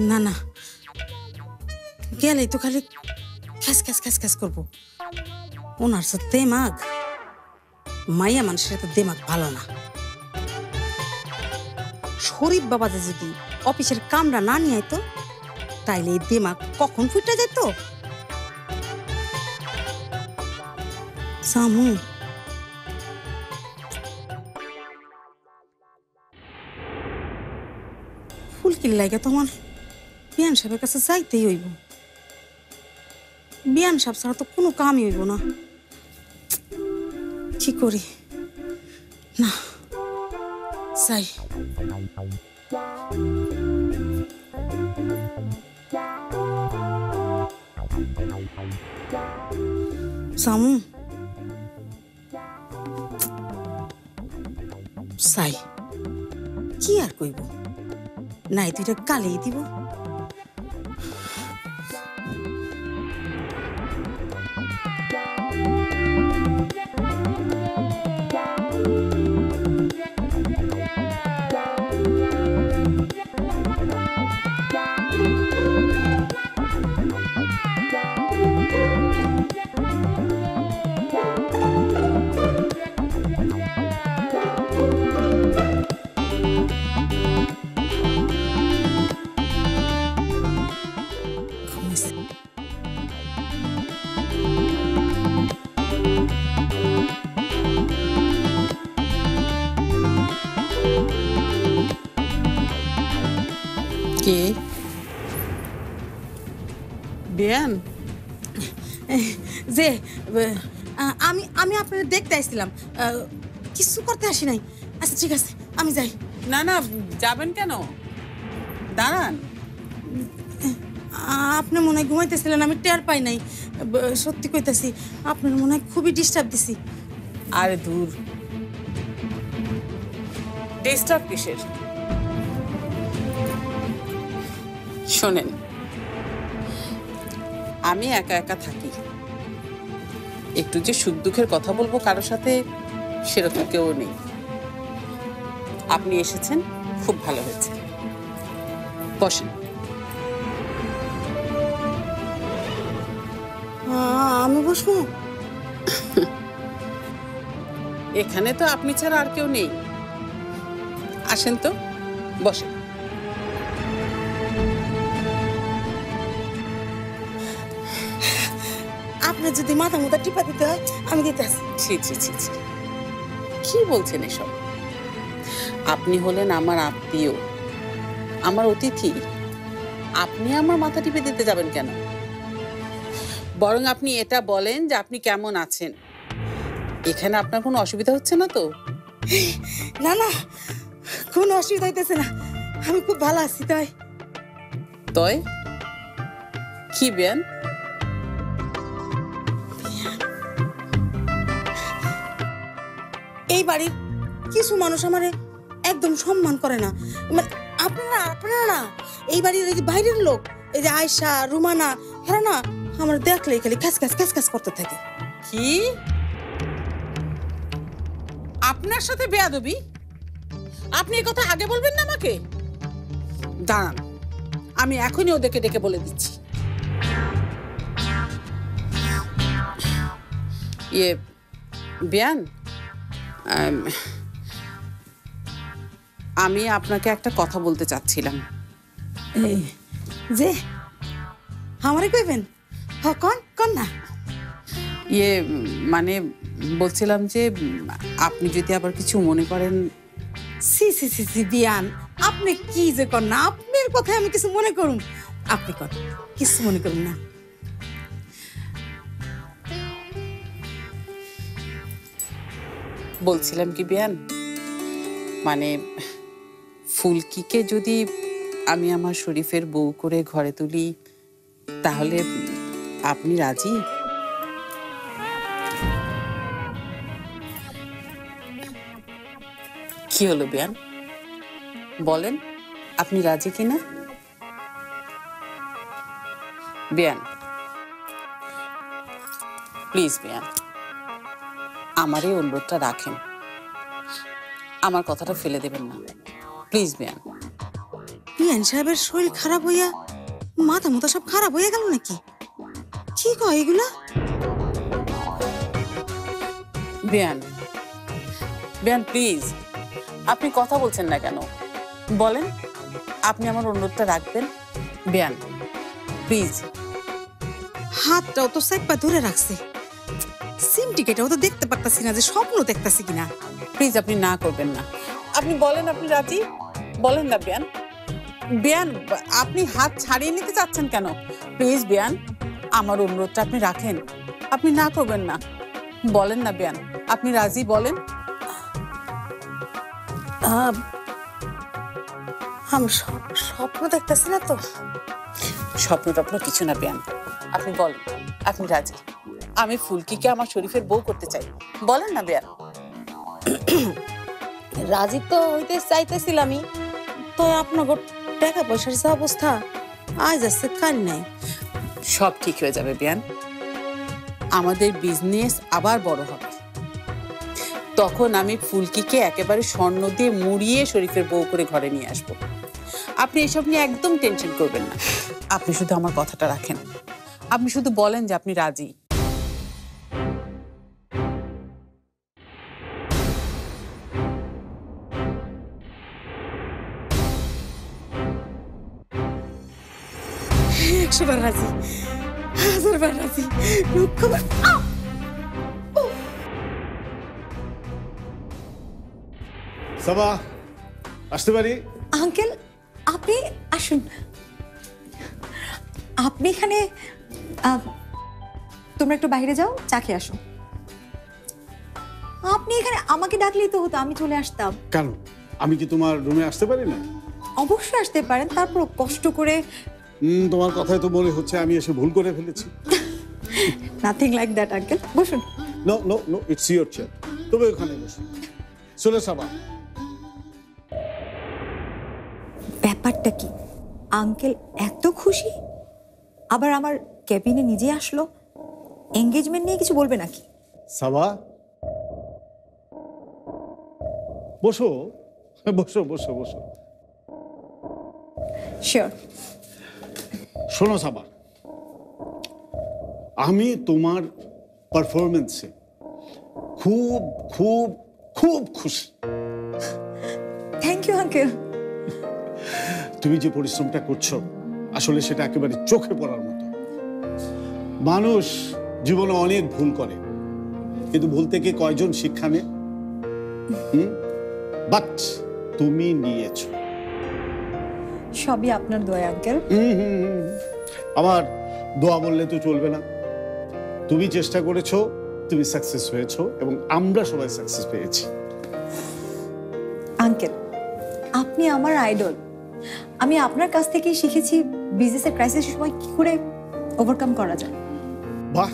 না না, গেলেই তো খালি খ্যাস খ্যাস খ্যাস খ্যাস করবো। ওনার তো দেমাগ, মাইয়া মানুষের তো দেমাগ ভালো না। শরীফ বাবাতে যদি অফিসের কামরা না নিয়ে আইতো, তাইলে এই দেমাগ কখন ফুটে যেত। সামু, ফুলকির লাগে তোমার বিয়ান সাহেবের কাছে যাইতেই হইব। বিয়ান সাহেব ছাড়া তো কোনো কামই হইব না। কি করি? না যাই। সামু, যাই, কি আর কইব? নাই তুইটা কালেই দিব। কে? বিয়ান, যে আমি আমি আপনার দেখতে আসছিলাম, কিছু করতে আসি নাই। আচ্ছা ঠিক আছে, আমি যাই। না না, যাবেন কেন? দাঁড়ান। আপনি মনে হয় ঘুমাইতেছিলেন, আমি টের পাই নাই। সত্যি কইতাছি, আপনার মনে হয় খুবই ডিস্টার্ব দিছি। আরে দূর, ডিস্টার্ব কিসের? শোনেন, আমি একা একা থাকি, একটু যে সুখ দুঃখের কথা বলবো কারোর সাথে, সেরকম কেউ নেই। আপনি এসেছেন, খুব ভালো হয়েছে। বসেন। আমি বসবো? এখানে তো আপনি ছাড়া আর কেউ নেই। আসেন তো, বসেন। আপনার যদি মাথা মাথা টিপা দিতে হয়, আমি দিতে আসি। ছি ছি ছি ছি, কি বলছেন এসব? আপনি হলেন আমার আত্মীয়, আমার অতিথি। আপনি আমার মাথা টিপে দিতে যাবেন কেন? বরং আপনি এটা বলেন যে আপনি কেমন আছেন। এখানে আপনার কোনো অসুবিধা হচ্ছে না তো? না না, কোনো অসুবিধা হইতেছে না, আমি খুব ভালো আছি। তাই তয় কি বেন? এই বাড়ির কিছু মানুষ আমারে একদম সম্মান করে না। মানে আপনারা আপনারা না, এই বাড়ির এই যে বাইরের লোক, এই যে আয়শা, রুমানা, এরা না আমার দেখলেই খালি খ্যাস খ্যাস খ্যাস খ্যাস করতে থাকে। কি আপনার সাথে বেয়াদবি? আপনি এই কথা আগে বলবেন না আমাকে? দাঁড়ান, আমি এখনই ওদেরকে ডেকে বলে দিচ্ছি। ইয়ে বিয়ান, আমি আপনাকে একটা কথা বলতে চাচ্ছিলাম। এই যে আমারে কইবেন? হ, কোন কোন না। ইয়ে মানে বলছিলাম যে আপনি যদি আবার কিছু মনে করেন। সি সি সি সি বিয়ান, আপনি কি যে কর না, আপনার কথায় আমি কিছু মনে করুন? আপনি কর, কিছু মনে করুন না। বলছিলাম কি বিয়ান, মানে ফুলকিকে যদি আমি আমার শরীফের বউ করে ঘরে তুলি, তাহলে আপনি রাজি? কি হলো বিয়ান, বলেন আপনি রাজি কিনা? বিয়ান প্লিজ, বিয়ান আমার এই অনুরোধটা রাখেন, আমার কথাটা ফেলে দেবেন না প্লিজ। বিয়ান, বিয়ান সাহেবের শরীর খারাপ হইয়া মাথা মুথা সব খারাপ হয়ে গেল নাকি? কি কয় এগুলা? বিয়ান, বিয়ান প্লিজ, আপনি কথা বলছেন না কেন? বলেন আপনি আমার অনুরোধটা রাখবেন। বিয়ান প্লিজ। হাতটাও তো সাইপা ধরে রাখছে, সিমটিকেটাও তো দেখতে পারতাছি না যে স্বপ্ন দেখতাছি কিনা। প্লিজ আপনি না করবেন না, আপনি বলেন আপনি রাজি, বলেন না বিয়ান। বিয়ান আপনি হাত ছাড়িয়ে নিতে চাচ্ছেন কেন? প্লিজ বিয়ান, আমার অনুরোধটা আপনি রাখেন, আপনি না করবেন না, বলেন না বিয়ান আপনি রাজি, বলেন। আমি স্বপ্ন দেখতাছি না তো। স্বপ্ন টপ্ন কিছু না বিয়ান, আপনি বলেন আপনি রাজি। আমি ফুলকিকে আমার শরীফের বউ করতে চাই, বলেন না বিয়ান। রাজি তো হইতে চাইতেছিলামই, তো আপনার টাকা পয়সার যে অবস্থা আজ আছে কাল নাই। সব ঠিক হয়ে যাবে বিয়ান, আমাদের বিজনেস আবার বড় হবে, তখন আমি ফুলকিকে একেবারে স্বর্ণ দিয়ে মুড়িয়ে শরীফের বউ করে ঘরে নিয়ে আসবো। আপনি এসব নিয়ে একদম টেনশন করবেন না, আপনি শুধু আমার কথাটা রাখেন, আপনি শুধু বলেন যে আপনি রাজি। একশোবার রাজি, হাজারবার রাজি, লক্ষবার। সাবা, আসতে পারি? আঙ্কেল আপনি আসুন। আপনি এখানে তোমরা একটু বাইরে যাও, চা খেয়ে আসো। আপনি এখানে আমাকে ডাকলেই তো হতো, আমি চলে আসতাম। কেন, আমি কি তোমার রুমে আসতে পারি না? অবশ্যই আসতে পারেন, তারপর কষ্ট করে। তোমার কথাই তো মনে হচ্ছে আমি এসে ভুল করে ফেলেছি। নাথিং লাইক দ্যাট আঙ্কেল, বসুন। No no no, it's your chair, তবে ওখানে বসুন। চলে সাবা। ব্যাপারটা কি, আঙ্কেল এত খুশি, আবার আমার ক্যাবিনে নিজে আসলো, এঙ্গেজমেন্ট নিয়ে কিছু বলবে নাকি? সাবা বসো বসো বসো বসো। শিওর। শোনো সাবা, আমি তোমার পারফরমেন্সে খুব খুব খুব খুশি। Thank you uncle. তুমি যে পরিশ্রমটা করছো আসলে সেটা একেবারে চোখে পড়ার মতো। মানুষ জীবনে অনেক ভুল করে, কিন্তু ভুল থেকে কয়জন শিক্ষা নেয়? বাট তুমি নিয়েছো। সবই আপনার দোয়া আঙ্কেল। আমার দোয়া বললে তো চলবে না, তুমি চেষ্টা করেছো, তুমি সাকসেস হয়েছো, এবং আমরা সবাই সাকসেস পেয়েছি। আঙ্কেল আপনি আমার আইডল। আমি আপনার কাছ থেকেই শিখেছি বিজনেসের ক্রাইসিসের সময় কি করে ওভারকাম করা যায়। বাহ,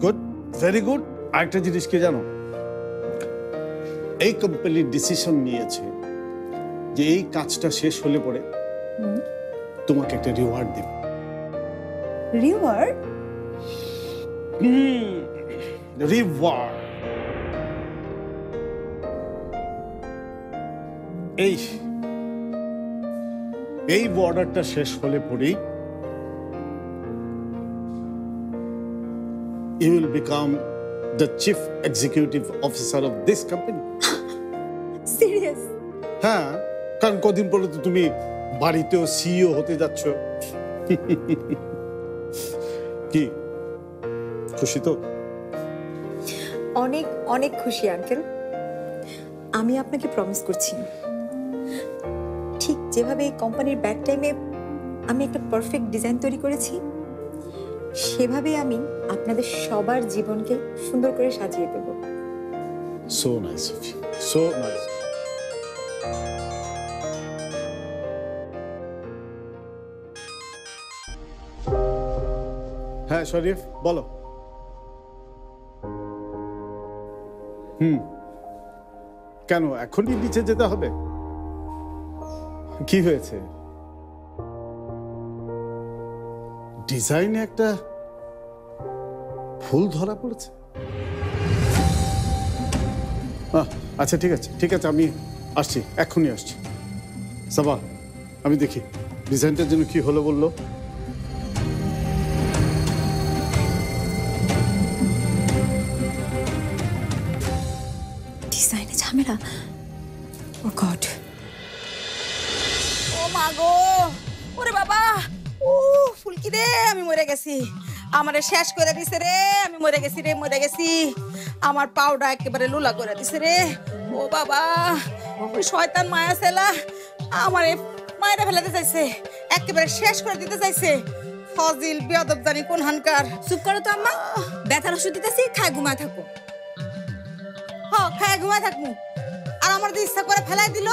গুড, ভেরি গুড। আরেকটা জিনিস কি জানো, এই কোম্পানি ডিসিশন নিয়েছে যে এই কাজটা শেষ হলে পরে তোমাকে একটা রিওয়ার্ড দেবে। রিওয়ার্ড? রিওয়ার্ড। এই অর্ডারটা শেষ হলে পরেই you will become the chief executive officer of this company. Serious? হ্যাঁ, কারণ কদিন পরে তো তুমি বাড়িতেও সিইও হতে যাচ্ছ। কি খুশি তো? অনেক অনেক খুশি আঙ্কেল। আমি আপনাকে প্রমিস করছি, ঠিক যেভাবে এই কোম্পানির ব্যাড টাইমে আমি একটা পারফেক্ট ডিজাইন তৈরি করেছি, সেভাবে আমি আপনাদের সবার জীবনকে সুন্দর করে সাজিয়ে দেব। So nice of you. So nice. হ্যাঁ শরীফ, বলো। কেন এখনই নিচে যেতে হবে? কি হয়েছে? ডিজাইনে একটা ভুল ধরা পড়েছে? আচ্ছা ঠিক আছে, ঠিক আছে, আমি আসছি, এক্ষুনি আসছি। সাবা, আমি দেখি ডিজাইনটার জন্য কি হলো বললো। ডিজাইনে ঝামেলা? ও গড! ও মা গো, ওরে বাবা, ও ফুলকি রে, আমি মরে গেছি। আমারে শেষ করে দিছে রে, আমি মরে গেছি রে, মরে গেছি। আমার পাউডার একেবারে লুলা করে দিছে রে। ও বাবা, ওই শয়তান মায়া ছেলা আমারে মায়েরা ফেলাতে চাইছে, একেবারে শেষ করে দিতে চাইছে। ফজিল বেয়াদব জানি কোন হানকার। চুপ করো তো আম্মা, ব্যথার ওষুধ দিতেছি, খায় ঘুমায় থাকো। হ্যাঁ, খায় ঘুমায় থাকমু। আর আমার যে ইচ্ছা করে ফেলাই দিল,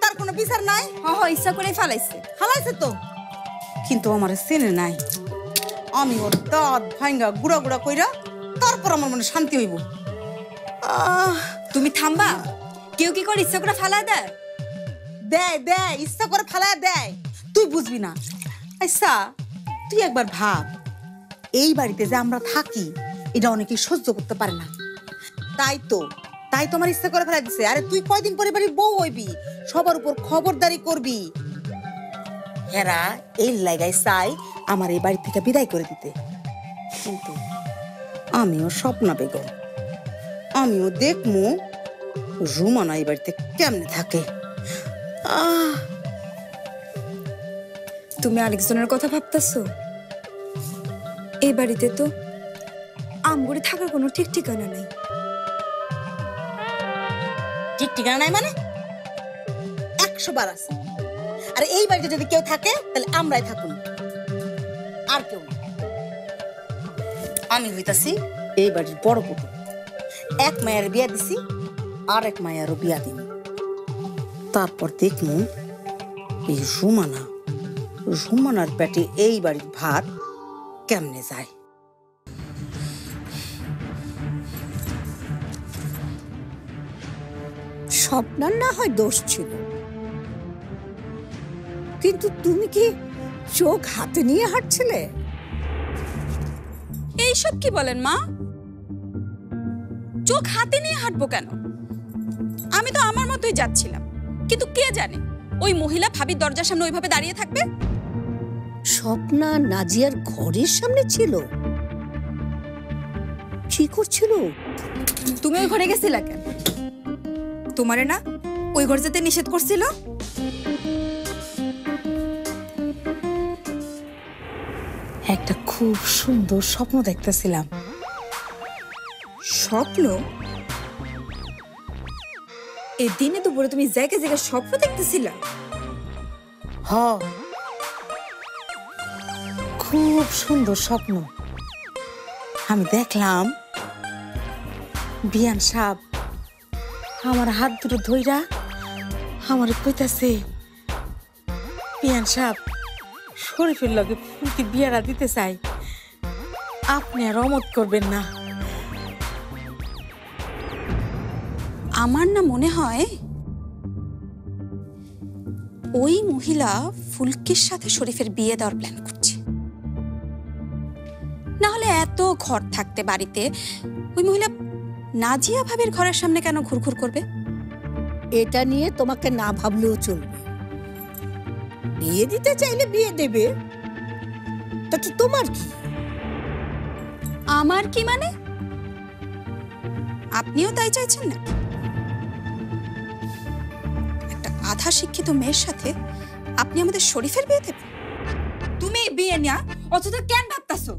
তার কোনো বিচার নাই? হ্যাঁ, ইচ্ছা করে ফেলাইছে। ফেলাইছে তো, কিন্তু আমার চেনে নাই। আমি ওর দাঁত ভাঙ্গা গুড়া গুড়া কইরা তারপর আমার মনে শান্তি হইব। তুমি থামবা? কেউ কি করে ইচ্ছা করে ফেলা দেয়? দেয় দেয়, ইচ্ছা করে ফেলা দেয়, তুই বুঝবি না। আচ্ছা তুই একবার ভাব, এই বাড়িতে যে আমরা থাকি এটা অনেকেই সহ্য করতে পারে না। তাই তো আমার ইচ্ছা করে ফেলা দিছে। আরে তুই কয়দিন পরে বাড়ির বউ হইবি, সবার উপর খবরদারি করবি। হেরা এই লাগাই চাই আমার এই বাড়ি থেকে বিদায় করে দিতে, কিন্তু আমিও স্বপ্না বেগম, আমিও দেখমু রুমানা এই বাড়িতে কেমনে থাকে। তুমি আরেকজনের কথা ভাবতেছো? এই বাড়িতে তো আমগুড়ি থাকার কোনো ঠিক ঠিকানা নেই। ঠিক ঠিকানা নাই মানে? 100 বার আছে। আর এই বাড়িতে যদি কেউ থাকে তাহলে আমরাই থাকুন, আর কেউ না। আমি হইতাছি এই বাড়ির বড় পুতুল। এক মায়ের বিয়া দিছি, আর এক মায়েরও বিয়া দিন। তারপর দেখমু এই রুমানার পেটে এই বাড়ির ভাত কেমনে যায়। স্বপ্নার না হয় দোষ ছিল, কিন্তু তুমি কি চোখ হাতে নিয়ে হাঁটছিলে? এইসব কি বলেন মা? চোখ হাতে নিয়ে হাঁটবো কেন? আমি তো আমার মতোই যাচ্ছিলাম, কিন্তু কে জানে ওই মহিলা ভাবির দরজার সামনে ওইভাবে দাঁড়িয়ে থাকবে। স্বপ্না নাজিয়ার ঘরের সামনে ছিল, কি করছিল? তুমি ওই ঘরে গেছিলা কেন? তোমারে না ওই ঘর যেতে নিষেধ করছিল? একটা খুব সুন্দর স্বপ্ন দেখতেছিলাম। স্বপ্ন? এই দিনে দুপুরে তুমি জায়গায় জায়গায় স্বপ্ন দেখতেছিলা? হ, খুব সুন্দর স্বপ্ন। আমি দেখলাম বিয়ান সাহেব আমার হাত দুটো ধইরা আমার কইতাছে, বিয়ান সাহেব শরীফের লগে ফুলকির বিয়ারা দিতে চাই, আপনি আর অমত করবেন না। আমার না মনে হয় ওই মহিলা ফুলকির সাথে শরীফের বিয়ে দেওয়ার প্ল্যান করছে। না হলে এত ঘর থাকতে বাড়িতে ওই মহিলা নাজিয়া ভাবের ঘরের সামনে কেন ঘুরঘুর করবে? এটা নিয়ে তোমাকে না ভাবলেও চলবে। বিয়ে দিতে চাইলে বিয়ে দেবে, তাতে তোমার কি? আমার কি মানে? আপনিও তাই চাইছেন না? একটা আধা শিক্ষিত মেয়ের সাথে আপনি আমাদের শরীফের বিয়ে দেবেন? তুমি বিয়ে না অথচ কেন ভাবতাছো?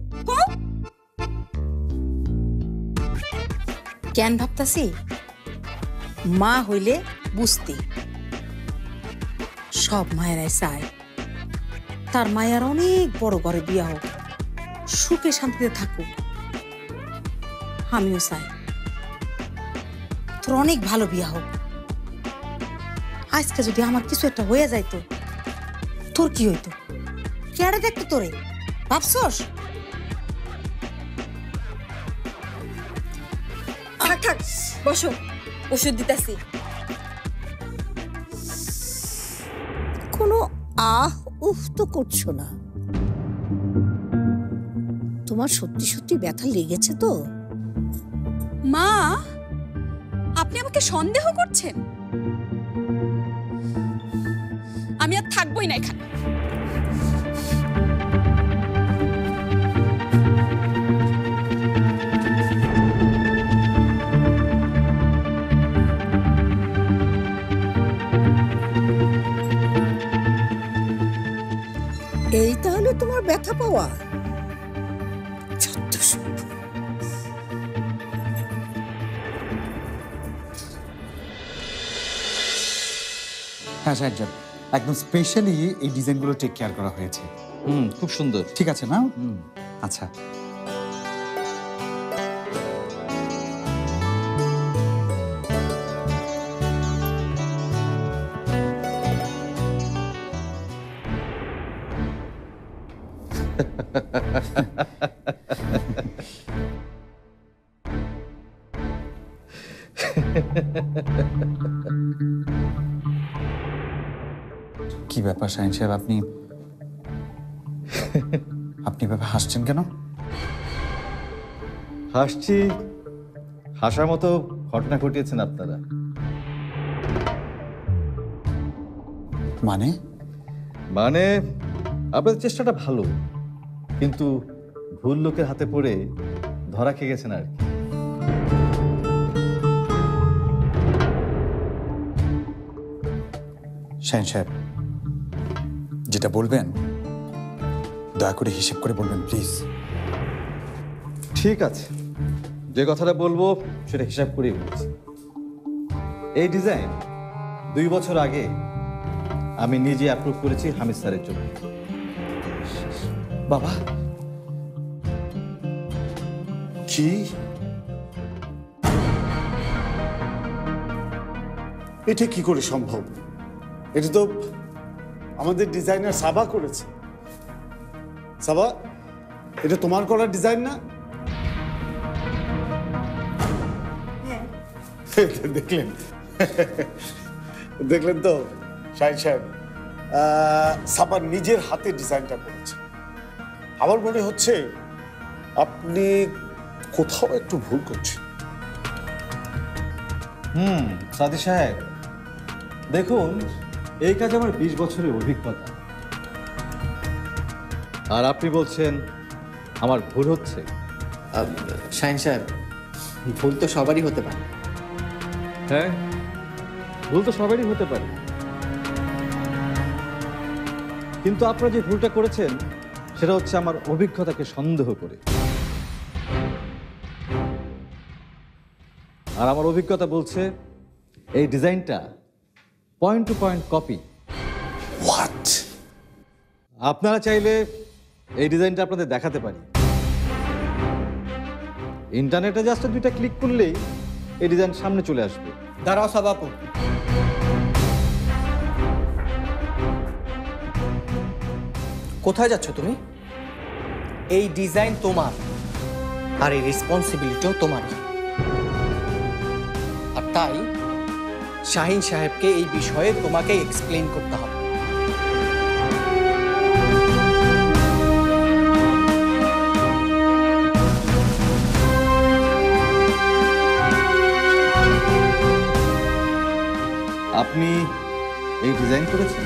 কেন ভাবতাছি? মা হইলে বুঝতে। সব মায়েরাই চায় তার মায়ের অনেক বড় ঘরে বিয়া হোক, সুখে শান্তিতে থাকুক। আমিও চাই তোর অনেক ভালো বিয়া হোক। আজকে যদি আমার কিছু একটা হয়ে যাইতো, তোর কি হইতো? কেড়ে দেখতো তোরে? ভাবছস? থাক বসো, ওষুধ দিতেছি। কোনো আহ উহ তো করছো না। তোমার সত্যি সত্যি ব্যথা লেগেছে তো? মা, আপনি আমাকে সন্দেহ করছেন? আমি আর থাকবোই না এখানে। এই তাহলে তোমার ব্যথা পাওয়া? হ্যাঁ সাহেব, একদম স্পেশালি এই ডিজাইনগুলো টেক কেয়ার করা হয়েছে। খুব সুন্দর। ঠিক আছে না? আচ্ছা, কি ব্যাপার শাহিন সাহেব, আপনি ব্যাপার হাসছেন কেন? হাসছি, হাসার মতো ঘটনা ঘটিয়েছেন আপনারা। মানে আপনাদের চেষ্টাটা ভালো, কিন্তু ভুল লোকের হাতে পড়ে ধরা খেয়ে গেছেন আর কি। শাহিন সাহেব, যেটা বলবেন দয়া করে হিসেব করে বলবেন প্লিজ। ঠিক আছে, যে কথাটা বলবো সেটা হিসাব করেই বলছি। এই ডিজাইন 2 বছর আগে আমি নিজে অ্যাপ্রুভ করেছি হামিদ স্যারের জন্য। বাবা, কি? এটা কি করে সম্ভব? এটা তো আমাদের ডিজাইনার সাবা করেছে। সাবা, এটা তোমার করা ডিজাইন না? দেখলেন দেখলেন তো শাহিন সাহেব, সাবা নিজের হাতে ডিজাইনটা করেছে। আমার মনে হচ্ছে আপনি কোথাও একটু ভুল করছেন। সাদি সাহেব, দেখুন, এই কাজে আমার 20 বছরের অভিজ্ঞতা, আর আপনি বলছেন আমার ভুল হচ্ছে। শাহিন সাহেব, ভুল তো সবারই হতে পারে। হ্যাঁ, ভুল তো সবারই হতে পারে, কিন্তু আপনারা যে ভুলটা করেছেন সেটা হচ্ছে আমার অভিজ্ঞতাকে সন্দেহ করে। আর আমার অভিজ্ঞতা বলছে এই ডিজাইনটা point to point copy. What? আপনারা চাইলে এই ডিজাইনটা আপনাদের দেখাতে পারি। ইন্টারনেটে জাস্ট 2টা ক্লিক করলেই এই ডিজাইন সামনে চলে আসবে। দাঁড়াও সাবাপু, কোথায় যাচ্ছ তুমি? এই ডিজাইন তোমার, আর এই রেসপন্সিবিলিটিও তোমারই। আর তাই শাহিন সাহেবকে এই বিষয়ে তোমাকে এক্সপ্লেইন করতে হবে। আপনি এই ডিজাইন করেছেন?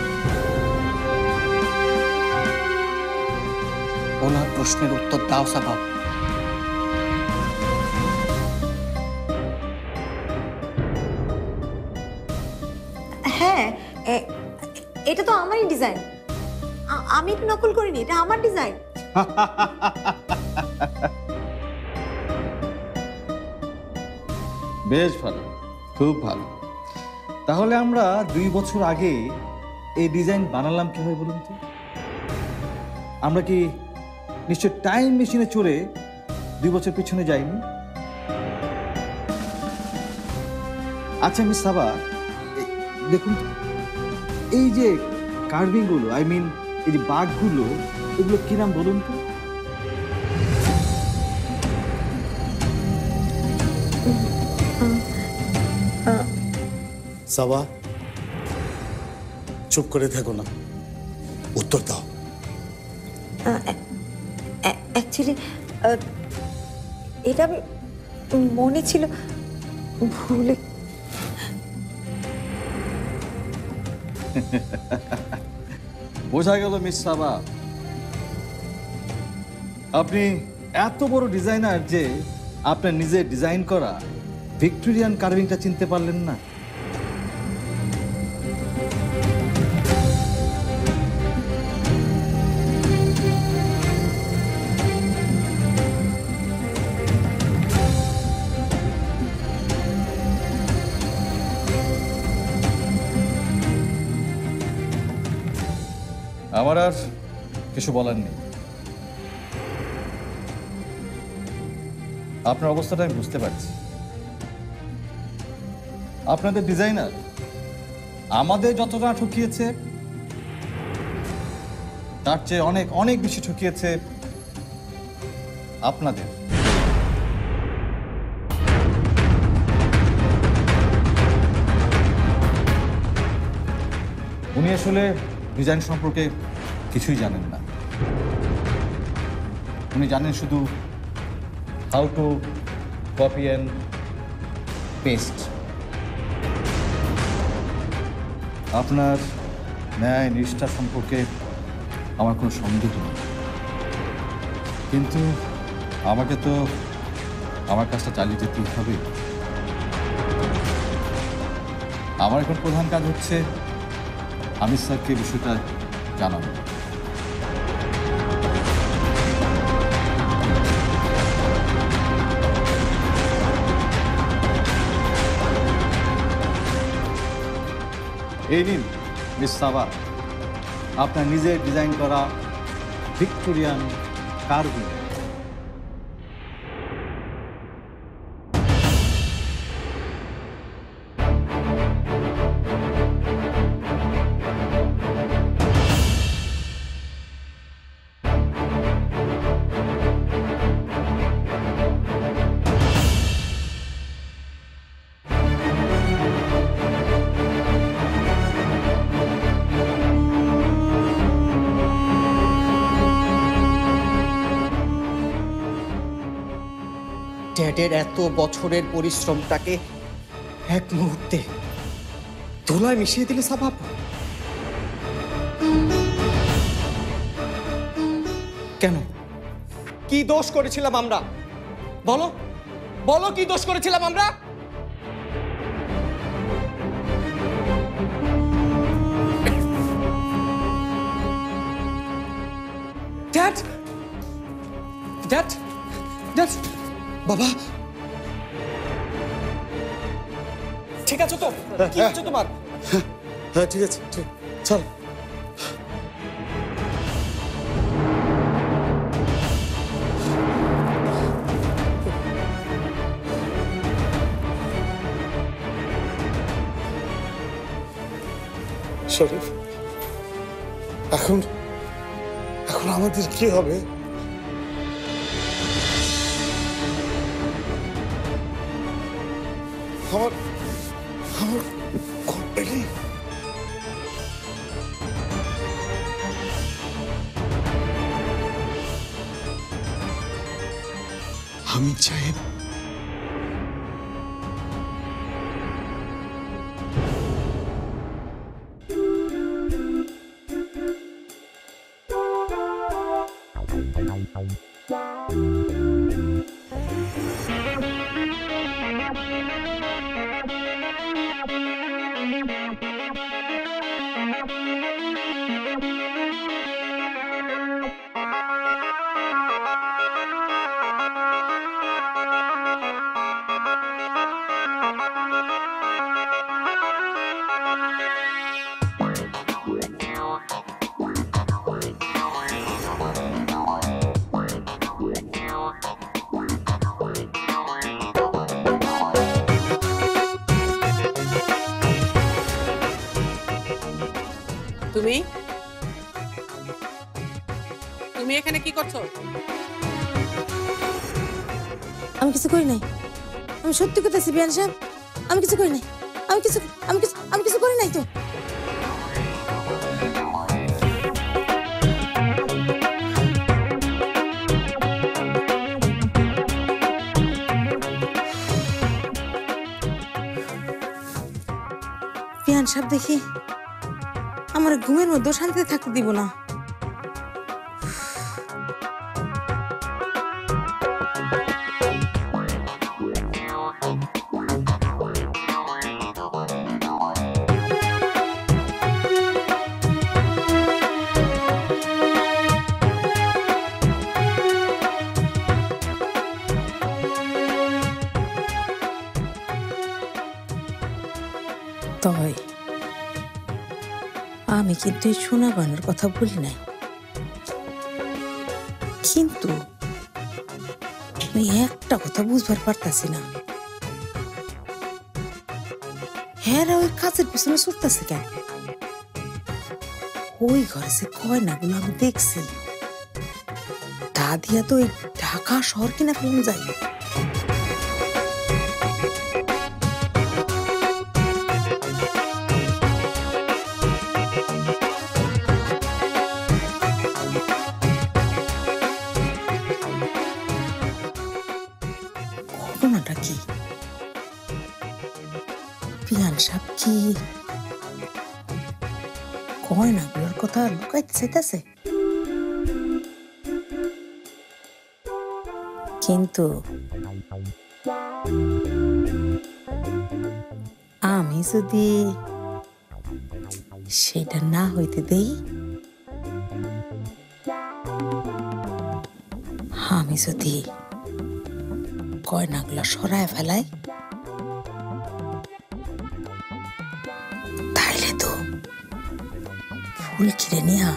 ওনার প্রশ্নের উত্তর দাও সাবাব। হ্যাঁ, এটা তো আমারই ডিজাইন। আমি এটা নকল করিনি, এটা আমার ডিজাইন। বেশ ভালো, খুব ভালো। তাহলে আমরা 2 বছর আগে এই ডিজাইন বানালাম কিভাবে বলুন তো? আমরা কি নিশ্চয় টাইম মেশিনে চড়ে 2 বছর পিছনে যাইনি? আচ্ছা মিস সাবা, দেখুন এই যে কার্ভিং গুলো, আই মিন এই যে বাঘগুলো, এগুলো কি নাম বলুন তো? সাবা, চুপ করে থাকো না, উত্তর দাও। অ্যাকচুয়ালি এটা আমি মনে ছিল, ভুলে। বোঝা গেল মিস সাবা, আপনি এত বড় ডিজাইনার যে আপনার নিজের ডিজাইন করা ভিক্টোরিয়ান কার্ভিংটা চিনতে পারলেন না। আমার আর কিছু বলার নেই। আপনার অবস্থাটা আমি বুঝতে পারছি। আপনাদের ডিজাইনার আমাদের যতটা ঠকিয়েছে তার চেয়ে অনেক অনেক বেশি ঠকিয়েছে আপনাদের। উনি আসলে ডিজাইন সম্পর্কে কিছুই জানেন না। উনি জানেন শুধু how to copy and paste. আপনার ন্যায় নিষ্ঠা সম্পর্কে আমার কোনো সন্দেহ নেই, কিন্তু আমাকে তো আমার কাজটা চালিয়ে যেতেই হবে। আমার এখন প্রধান কাজ হচ্ছে আমির স্যারকে বিষয়টা জানাবো। এই নিন মিস সাবা, আপনার নিজের ডিজাইন করা ভিক্টোরিয়ান কার্ভিং। ড্যাডের এত বছরের পরিশ্রমটাকে এক মুহূর্তে ধুলায় মিশিয়ে দিলে সাবাব। কেন? কি দোষ করেছিলাম আমরা? বলো বলো, কি দোষ করেছিলাম আমরা? ড্যাড ড্যাড ড্যাড বাবা, ঠিক আছে তো? কি হচ্ছে তোমার? হ্যাঁ ঠিক আছে, ঠিক, চল। শরীফ, এখন আমাদের কি হবে? আমার আমার কোম্পানি হামিদ সাহেব তুমি তুমি এখানে কি করছো? আমি কিছু করি নাই, আমি সত্যি কথাছি বিয়ান সাহেব, আমি কিছু করি নাই, আমি কিছু করি নাই তো। বিয়ান সাহেব দেখি আমার ঘুমের মধ্যে শান্তিতে থাকতে দিব না। তয় আমি কিন্তু এই সোনা গয়নার কথা বলি নাই, কিন্তু আমি একটা কথা বুঝবার পারতাছি না, হ্যাঁ ওই কাজের পিছনে ছুটতেছে কেন? ওই ঘরে যে গয়নাগুলো আমি দেখছি তা দিয়া তো ওই ঢাকা শহর কিনা ফেলুন যায়। ঘটনাটা কি? বিয়ান সাহেব কি গয়নাগুলোর কথা লুকাইতে চাইতেছে? কিন্তু আমি যদি সেটা না হইতে দেই, আমি যদি গয়নাগুলো সরায় ফেলাই, তাইলে তো ফুল কিনে নিয়া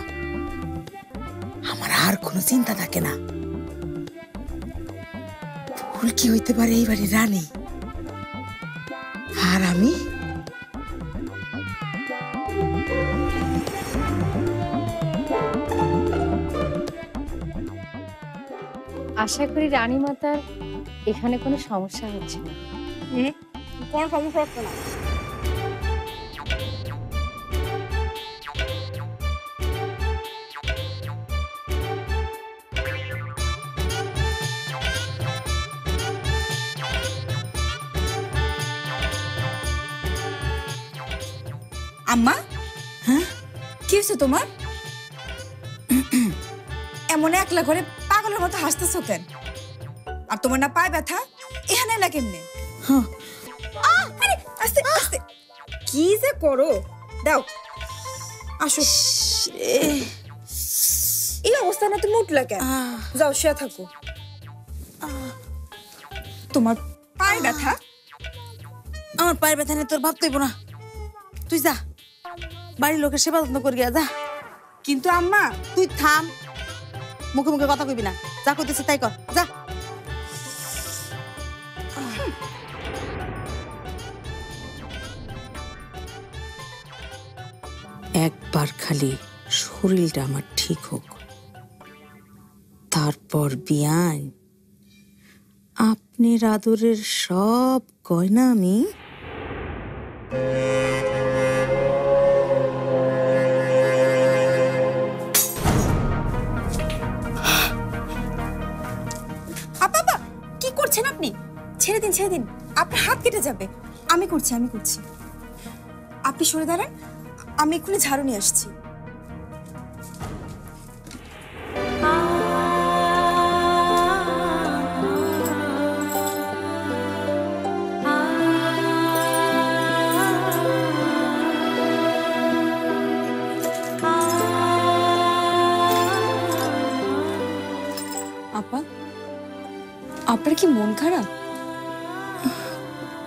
আমার আর কোনো চিন্তা থাকে না। ফুল কি হইতে পারে এই বাড়ির রানী, আর আমি আশা করি রানী মাতার এখানে কোনো সমস্যা হচ্ছে না। কোনো সমস্যা হচ্ছে না। আম্মা, হ্যাঁ কি হয়েছে তোমার? এমন একলা করে পাগলের মতো হাসতেছো কেন? আর তোমার না পায়ে ব্যথা, এখানে এলা কেমনে? আস্তে আস্তে, কি যে করো, দাও আসো। এই অবস্থা না তুমি উঠলা কেন? যাও শুয়ে থাকো। তোমার পায়ে ব্যথা? আমার পায়ের ব্যথা নিয়ে তোর ভাবতে হইব না, তুই যা বাড়ির লোকের সেবা যত্ন করি যা। কিন্তু আম্মা তুই থাম, মুখে মুখে কথা কইবি না, যা কইতেছে তাই কর, যা। একবার খালি শরীরটা আমার ঠিক হোক, তারপর বিয়ান আপনার আদরের সব গয়না আমি আপা কি করছেন আপনি? ছেড়ে দিন ছেড়ে দিন, আপনার হাত কেটে যাবে। আমি করছি আপনি সরে দাঁড়ান, আমি এক্ষুনি ঝাড়ু নিয়ে আসছি। আপা, আপনার কি মন খারাপ?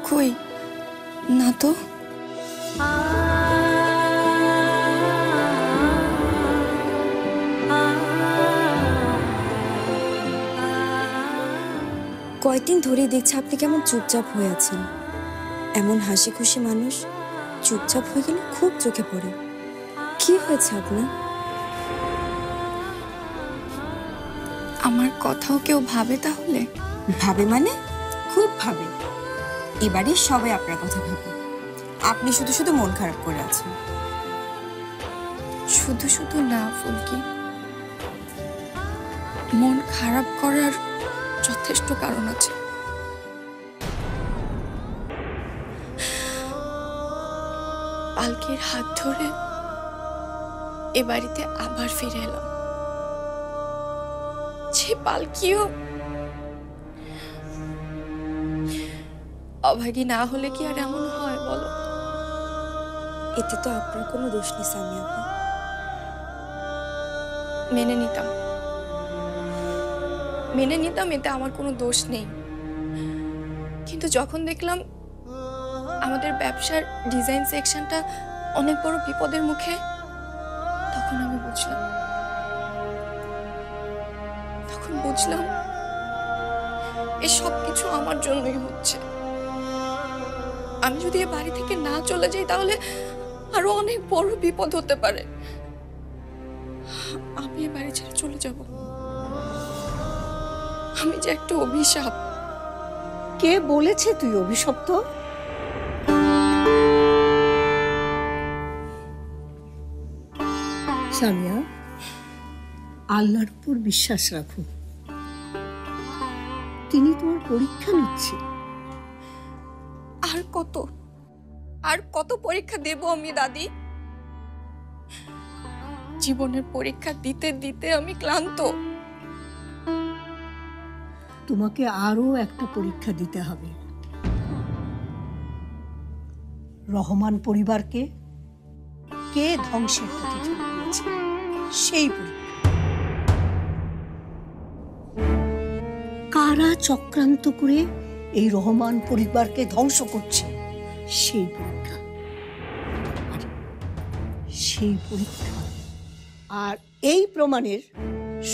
কই না তো। কয়েকদিন ধরেই দেখছি আপনি কেমন চুপচাপ হয়ে আছেন। এমন হাসি খুশি মানুষ চুপচাপ হয়ে গেলে খুব চোখে পড়ে। কি হয়েছে আপনার? আমার কথাও কেউ ভাবে তাহলে? ভাবে মানে? খুব ভাবে। এবারে সবাই আপনার কথা ভাবে। আপনি শুধু শুধু মন খারাপ করে আছেন। শুধু শুধু না ফুলকি, মন খারাপ করার যথেষ্ট কারণ আছে। পালকির হাত ধরে এ বাড়িতে আবার ফিরে এলাম। যে পালকিও অভাগী না হলে কি আর এমন হয় বলো? এতে তো আপনার কোনো দোষ নেই সামিয়া আপা। মেনে নিতাম এতে আমার কোনো দোষ নেই, কিন্তু যখন দেখলাম আমাদের ব্যবসার ডিজাইন সেকশনটা অনেক বড় বিপদের মুখে, তখন আমি বুঝলাম এই সব কিছু আমার জন্যই হচ্ছে। আমি যদি এ বাড়ি থেকে না চলে যাই তাহলে আরো অনেক বড় বিপদ হতে পারে। আমি এ বাড়ি ছেড়ে চলে যাব। আমি যে একটা অভিশাপ। কে বলেছে তুই অভিশপ্ত? সামিয়া, আল্লাহর উপর বিশ্বাস রাখো, তিনি তোমার পরীক্ষা নিচ্ছে। আর কত পরীক্ষা দেব আমি দাদি? জীবনের পরীক্ষা দিতে দিতে আমি ক্লান্ত। তোমাকে আরো একটা পরীক্ষা দিতে হবে। রহমান পরিবারকে কে ধ্বংসের পথে ঠেলে দিয়েছে সেই পরীক্ষা। কারা চক্রান্ত করে এই রহমান পরিবারকে ধ্বংস করছে সেই পরীক্ষা। আর এই প্রমাণের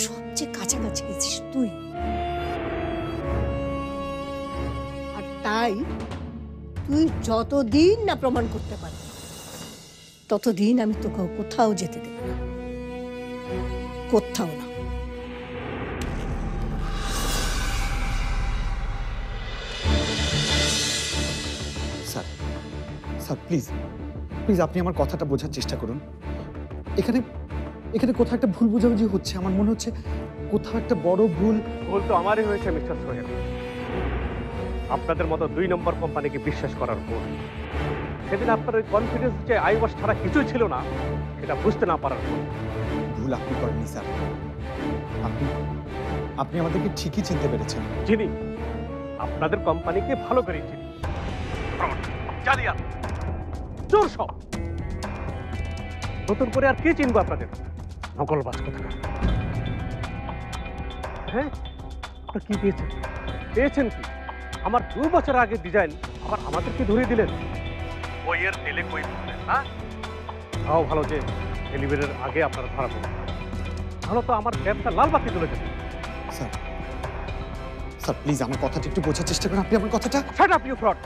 সবচেয়ে কাছাকাছি গেছিস তুই। আর তাই তুই যতদিন না প্রমাণ করতে পারবি ততদিন আমি তোকে কোথাও যেতে দেব না, কোথাও না। স্যার স্যার প্লিজ প্লিজ আপনি আমার কথাটা বোঝার চেষ্টা করুন। এখানে কোথাও একটা ভুল বোঝাবুঝি হচ্ছে। আমার মনে হচ্ছে কোথাও একটা বড় ভুল তো আমারই হয়েছে মিস্টার সোহেল। আপনাদের মতো 2 নম্বর কোম্পানিকে বিশ্বাস করার পর সেদিন আপনার ওই কনফিডেন্স যে আইওয়াস ছাড়া কিছুই ছিল না সেটা বুঝতে না পারার পর। ভুল আপনি করেননি স্যার। আপনি আমাদেরকে ঠিকই চিনতে পেরেছেন। চিনি, আপনাদের কোম্পানিকে ভালো করে চিনি। জালিয়াত, চোর সব। নতুন করে আর কে চিনবো আপনাদের? নকলবাজ কোথাকার। হ্যাঁ, আপনার কি পেয়েছেন কি? আমার 2 বছর আগে ডিজাইন আবার আমাদেরকে ধরিয়ে দিলেন। বইয়ের তেলে কই দিলেন না? তাও ভালো যে ডেলিভারির আগে আপনারা ধরা পড়লেন। ভালো তো আমার ব্যবসা লাল বাতি তুলে যেত। স্যার স্যার প্লিজ আমার কথাটা একটু বোঝার চেষ্টা করুন। আপনি আমার কথাটা শাট আপ ইউ ফ্রড।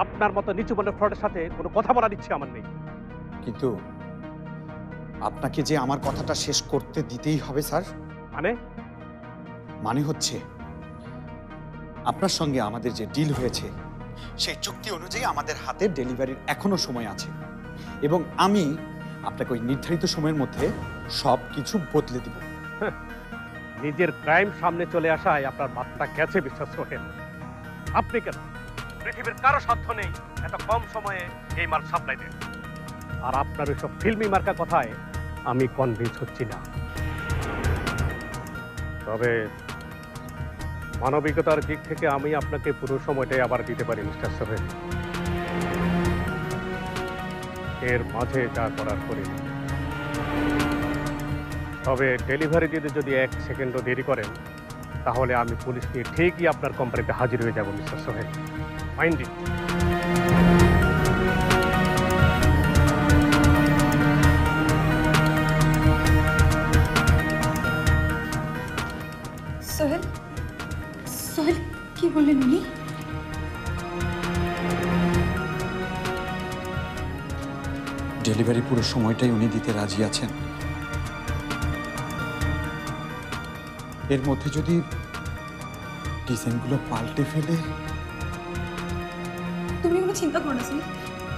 আপনার মতো নিচু মানের ফ্রডের সাথে কোনো কথা বলার ইচ্ছে আমার নেই। কিন্তু আপনাকে যে আমার কথাটা শেষ করতে দিতেই হবে স্যার। মানে মানে হচ্ছে আপনার সঙ্গে আমাদের যে ডিল হয়েছে সেই চুক্তি অনুযায়ী আমাদের হাতে ডেলিভারির এখনো সময় আছে এবং আমি আপনাকে ওই নির্ধারিত সময়ের মধ্যে সব কিছু বদলে দিব। নিজের ক্রাইম সামনে চলে আসায় আপনার মাথা গেছে বিশ্বাস সোহেল। আপনি কেন, পৃথিবীর কারো সাধ্য নেই এত কম সময়ে এই মাল সাপ্লাই দেন। আর আপনার ওইসব ফিল্মি মার্কা কথায় আমি কনভিন্স হচ্ছি না। তবে মানবিকতার দিক থেকে আমি আপনাকে পুরো সময়টাই আবার দিতে পারি মিস্টার সোহেল। এর মাঝে যা করার করি, তবে ডেলিভারি দিতে যদি 1 সেকেন্ডও দেরি করেন তাহলে আমি পুলিশ নিয়ে ঠিকই আপনার কোম্পানিতে হাজির হয়ে যাব mister Sohel. Mind it. Sohel, Sohel কি বললেন উনি? ডেলিভারি পুরো সময়টাই উনি দিতে রাজি আছেন। এর মধ্যে যদি ডিজাইনগুলো পাল্টে ফেলে। তুমি কোনো চিন্তা করো না সোহেল,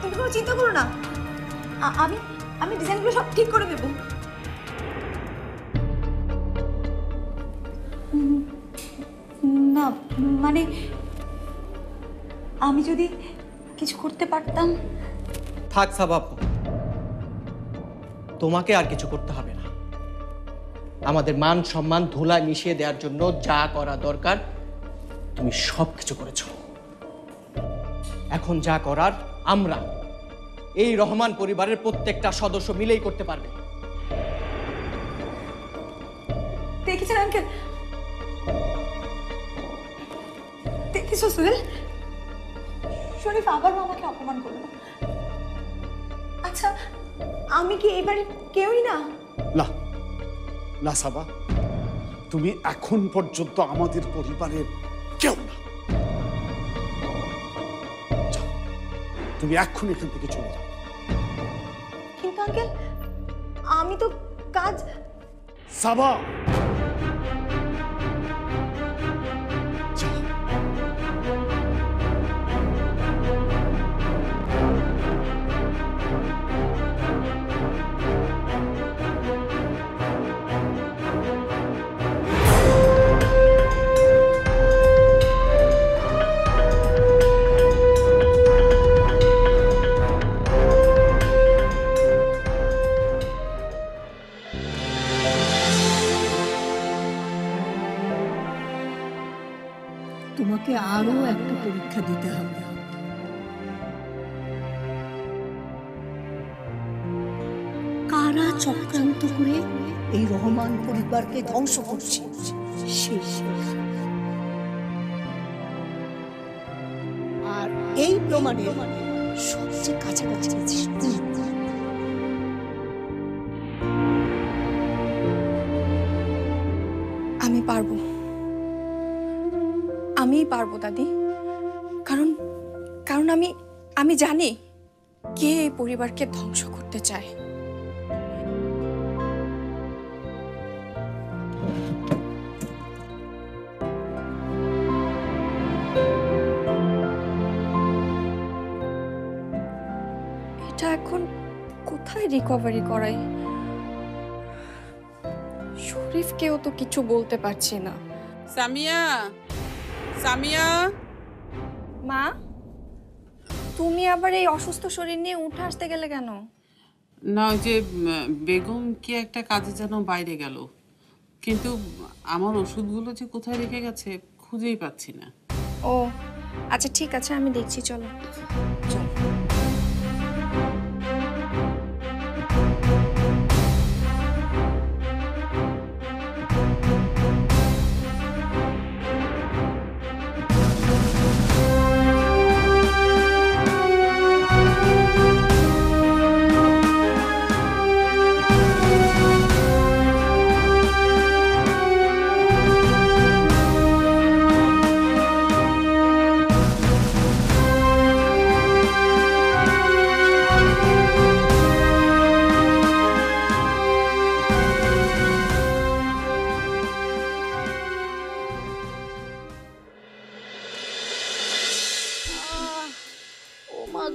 তুমি কোনো চিন্তা করো না। আমি ডিজাইনগুলো সব ঠিক করে দেব। না মানে আমি যদি কিছু করতে পারতাম। থাক সাবাব, তোমাকে আর কিছু করতে হবে না। আমাদের মান সম্মান ধুলায় মিশিয়ে দেওয়ার জন্য যা করা দরকার তুমি সব কিছু করেছ। এখন যা করার আমরা এই রহমান পরিবারের প্রত্যেকটা সদস্য মিলেই করতে পারবে। দেখেছেন আঙ্কেল, দেখেছো সোহেল, শরীফ আবার মামাকে অপমান করলো। আচ্ছা আমি কি এই বাড়ির কেউই না? না না সাবা, তুমি এখন পর্যন্ত আমাদের পরিবারের কেউ না। যাও, তুমি এখন এখান থেকে চলে যাও। কিন্তু আঙ্কেল আমি তো কাজ। সাবা তোমাকে আরো একটা পরীক্ষা দিতে হবে। কারা চক্রান্ত করে এই রহমান পরিবারকে ধ্বংস করছে আর এই প্রমাণে সবচেয়ে কাছাকাছি আছিস তুই। আমি পারবো, আমিই পারবো দাদি। কারণ কারণ আমি জানি কে এই পরিবারকে ধ্বংস করতে চায়। এটা এখন কোথায় রিকভারি করাই? শরীফকেও তো কিছু বলতে পারছি না। সামিয়া, সামিয়া মা, তুমি আবার এই অসুস্থ শরীর নিয়ে উঠে আসতে গেলে কেন? না, ওই যে বেগম কি একটা কাজে যেন বাইরে গেল, কিন্তু আমার ওষুধগুলো যে কোথায় রেখে গেছে খুঁজেই পাচ্ছি না। ও আচ্ছা ঠিক আছে, আমি দেখছি, চলো চলো।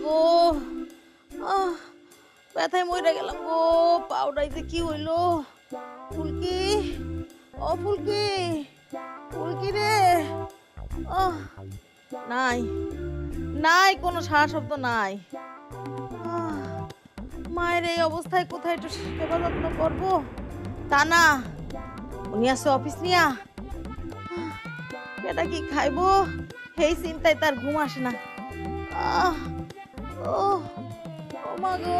গো, ব্যথায় মরে গেলাম গো, পাউডাইতে কি হইলো? ফুলকি, ও ফুলকি, ফুলকি রে, নাই নাই, কোনো সারা শব্দ নাই। মায়ের এই অবস্থায় কোথায় একটু সেবা যত্ন করবো তা না, উনি আছে অফিস নিয়া, এটা কি খাইবো এই চিন্তায় তার ঘুম আসে না। ও মা গো,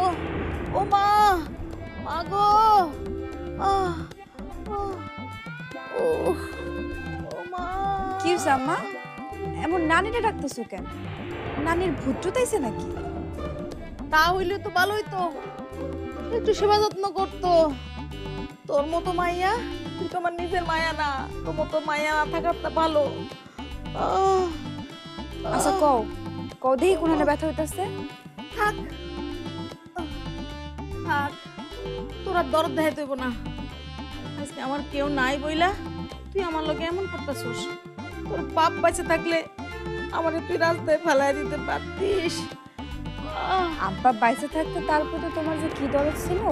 ও মা, মা গো, কি হয়েছে আম্মা? এমন নানিরে ডাকতেছো কেন? নানির ভূত তাইছে নাকি? তা হইলে তো ভালোই, তো একটু সেবা যত্ন করতো। তোর মতো মাইয়া, তুই তো আমার নিজের মায়া না, তোর মতো মায়া না থাকাটা ভালো। আচ্ছা কও, কও দেখি কোনখানে ব্যথা হইতাছে। থাক থাক, তোর আর দরদ দেখাইতে হইব না। আজকে আমার কেউ নাই বইলা তুই আমার লগে এমন করতেছিস। তোর পাপ বেঁচে থাকলে আমারে তুই রাস্তায় ফেলাই দিতে পারতিস। আব্বা বাইসে থাকতে তারপর তো তোমার যে কি দরদ ছিল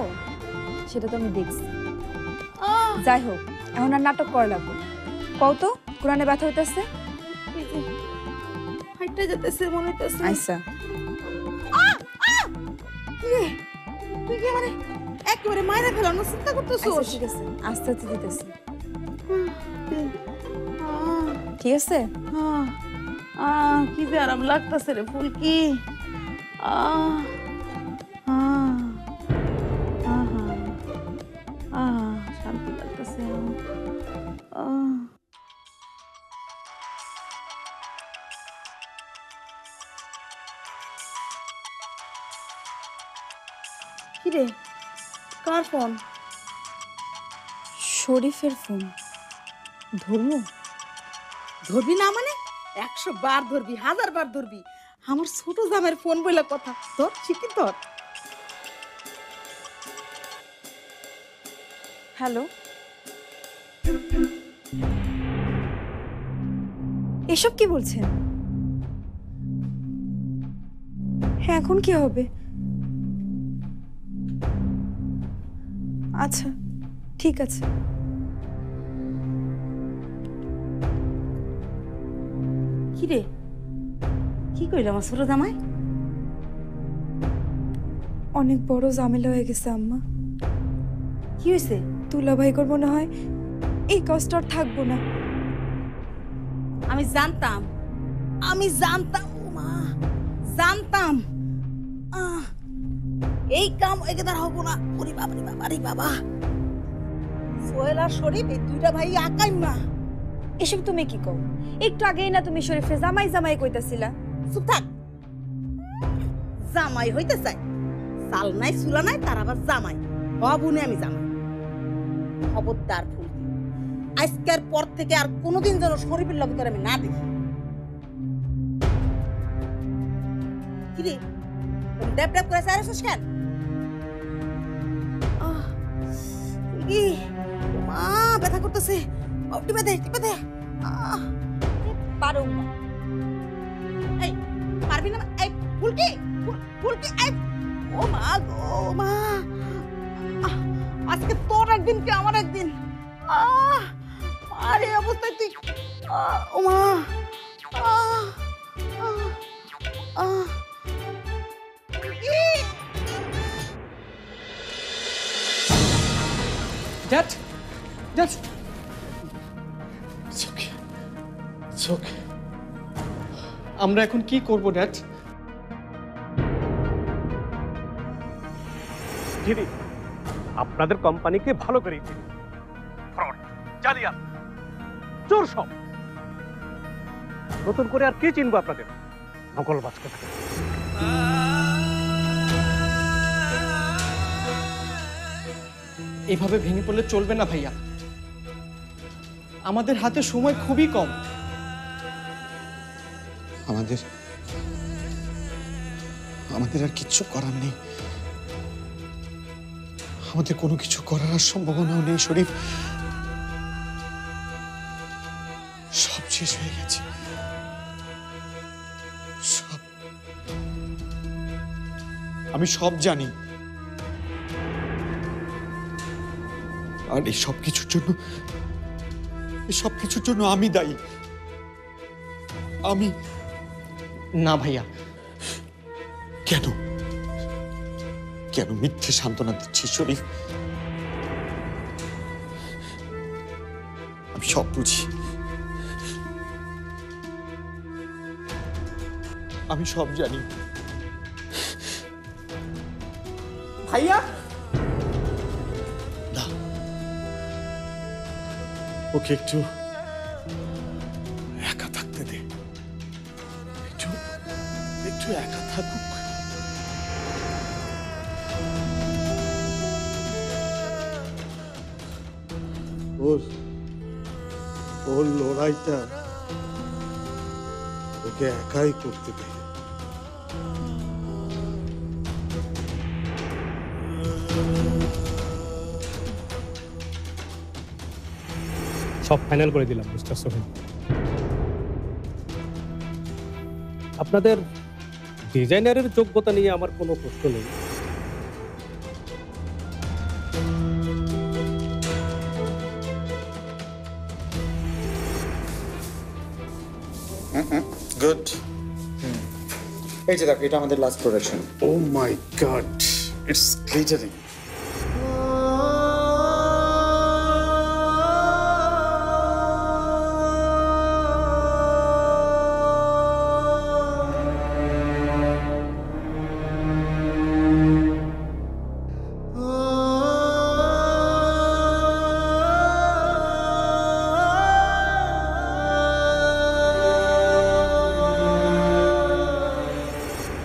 সেটা তো আমি দেখছি। যাই হোক, এখন আর নাটক করা লাগবে। কও তো কোরআনে ব্যথা হইতাছে। হাইটা যেতেছে মনে হইতাছে। আচ্ছা তুই কি মানে একেবারে মাইরা ফেলানোর চিন্তা করতেছিস? আচ্ছা ঠিক আছে, আস্তে আস্তে দিতেছি। ঠিক আছে? কি যে আরাম লাগতেছে রে ফুলকি। শান্তি লাগতেছে। কিরে, কার ফোন? শরীফের ফোন। ধরবো? ধরবি না মানে 100 বার ধরবি, 1000 বার ধরবি। আমার ছোট জামের ফোন বলে কথা, ধর শিখি ধর। হ্যালো, এসব কি বলছেন? হ্যাঁ, এখন কি হবে? আচ্ছা ঠিক আছে। কিরে, কি কইল আমার ছোট জামাই? অনেক বড় ঝামেলা হয়ে গেছে আম্মা। কি হয়েছে? তুলা ভাই করবো না হয় এই কষ্ট আর থাকবো না। আমি জানতাম, আমি জানতাম, মা জানতাম এই কাম একেদার হবো না। ওরে বাবা রে বাবা রে বাবা, সোহেল আর শরীফ এই দুইটা ভাই একাই না। এসব তুমি কি কও? একটু আগেই না তুমি শরীফে জামাই জামাই কইতাছিলা। চুপ থাক। জামাই হইতে চাই, চাল নাই চুলা নাই, তার আবার জামাই হবুনে। আমি জামাই। খবরদার ফুলকি, আজকের পর থেকে আর কোনোদিন যেন শরীফের লগে তোর আমি না দেখি। কিরে ড্যাপ ড্যাপ করে চাইছিস কেন? মা ব্যথা করতেছে, টিপে দে টিপে দে। পারো না। এই পারবি না? এই ফুলকি, ফুলকি, এই ও মা গো মা, আজকে তোর একদিন কি আমার একদিন। আরে অবস্থায় তুই, ও মা, ড্যাড, ড্যাড, আমরা এখন কি করব ড্যাড? চিনি, আপনাদের কোম্পানিকে ভালো করে চিনি। ফ্রড, জালিয়াত, চোর সব। নতুন করে আর কি চিনবো আপনাদের? নকলবাজ কথা। এইভাবে ভেঙে পড়লে চলবে না ভাইয়া, আমাদের হাতে সময় খুবই কম। আমাদের আর কিচ্ছু করার নেই। আমাদের কোনো কিছু করার আর সম্ভাবনাও নেই শরীফ। সব শেষ হয়ে গেছে, সব। আমি সব জানি। আর এই সব কিছুর জন্য আমি দায়ী। আমি না ভাইয়া। কেন কেন মিথ্যে সান্ত্বনা দিচ্ছি শরীফ? আমি সব বুঝি, আমি সব জানি। ভাইয়া ওকে একটু একা থাকতে দে, একটু একা থাকুক। ওর লড়াইটা ওকে একাই করতে দে। সব ফাইনাল করে দিলাম মিস্টার সোহেল। আপনাদের ডিজাইনারের যোগ্যতা নিয়ে আমার কোনো প্রশ্ন নেই। গুড। এই যে দেখো, এটা আমাদের last production. Oh my god, it's glittering.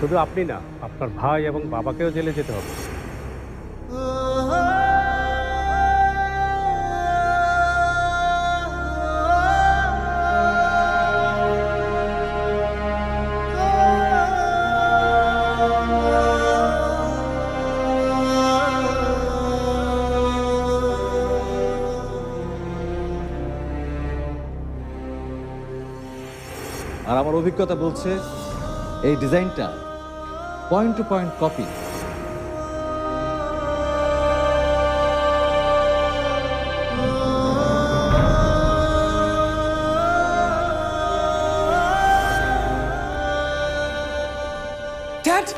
শুধু আপনি না, আপনার ভাই এবং বাবাকেও জেলে যেতে হবে। আর আমার অভিজ্ঞতা বলছে এই ডিজাইনটা point to point copy. Dad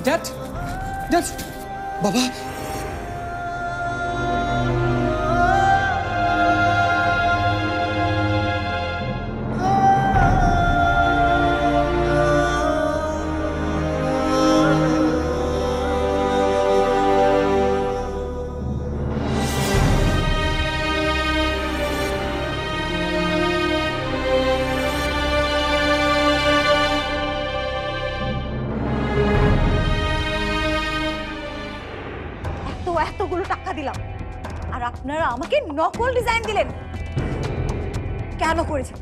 dad dad বাবা, এতগুলো টাকা দিলাম আর আপনারা আমাকে নকল ডিজাইন দিলেন। কেন করেছেন?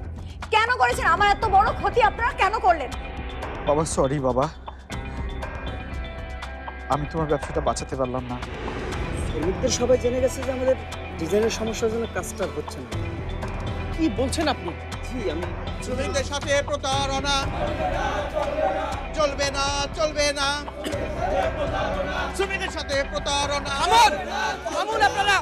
কেন করেছেন? আমার এত বড় ক্ষতি আপনারা কেন করলেন? বাবা সরি বাবা, আমি তোমার ব্যবসাটা বাঁচাতে পারলাম না। শ্রমিকদের সবাই জেনে গেছে যে আমাদের ডিজাইনের সমস্যার জন্য কাজটা হচ্ছে না। কি বলছেন আপনি? জি, আমি শ্রমিকদের সাথে প্রতারণা চলবে না, চলবে না। শ্রমিকদের সাথে প্রতারণা। থামুন আপনারা।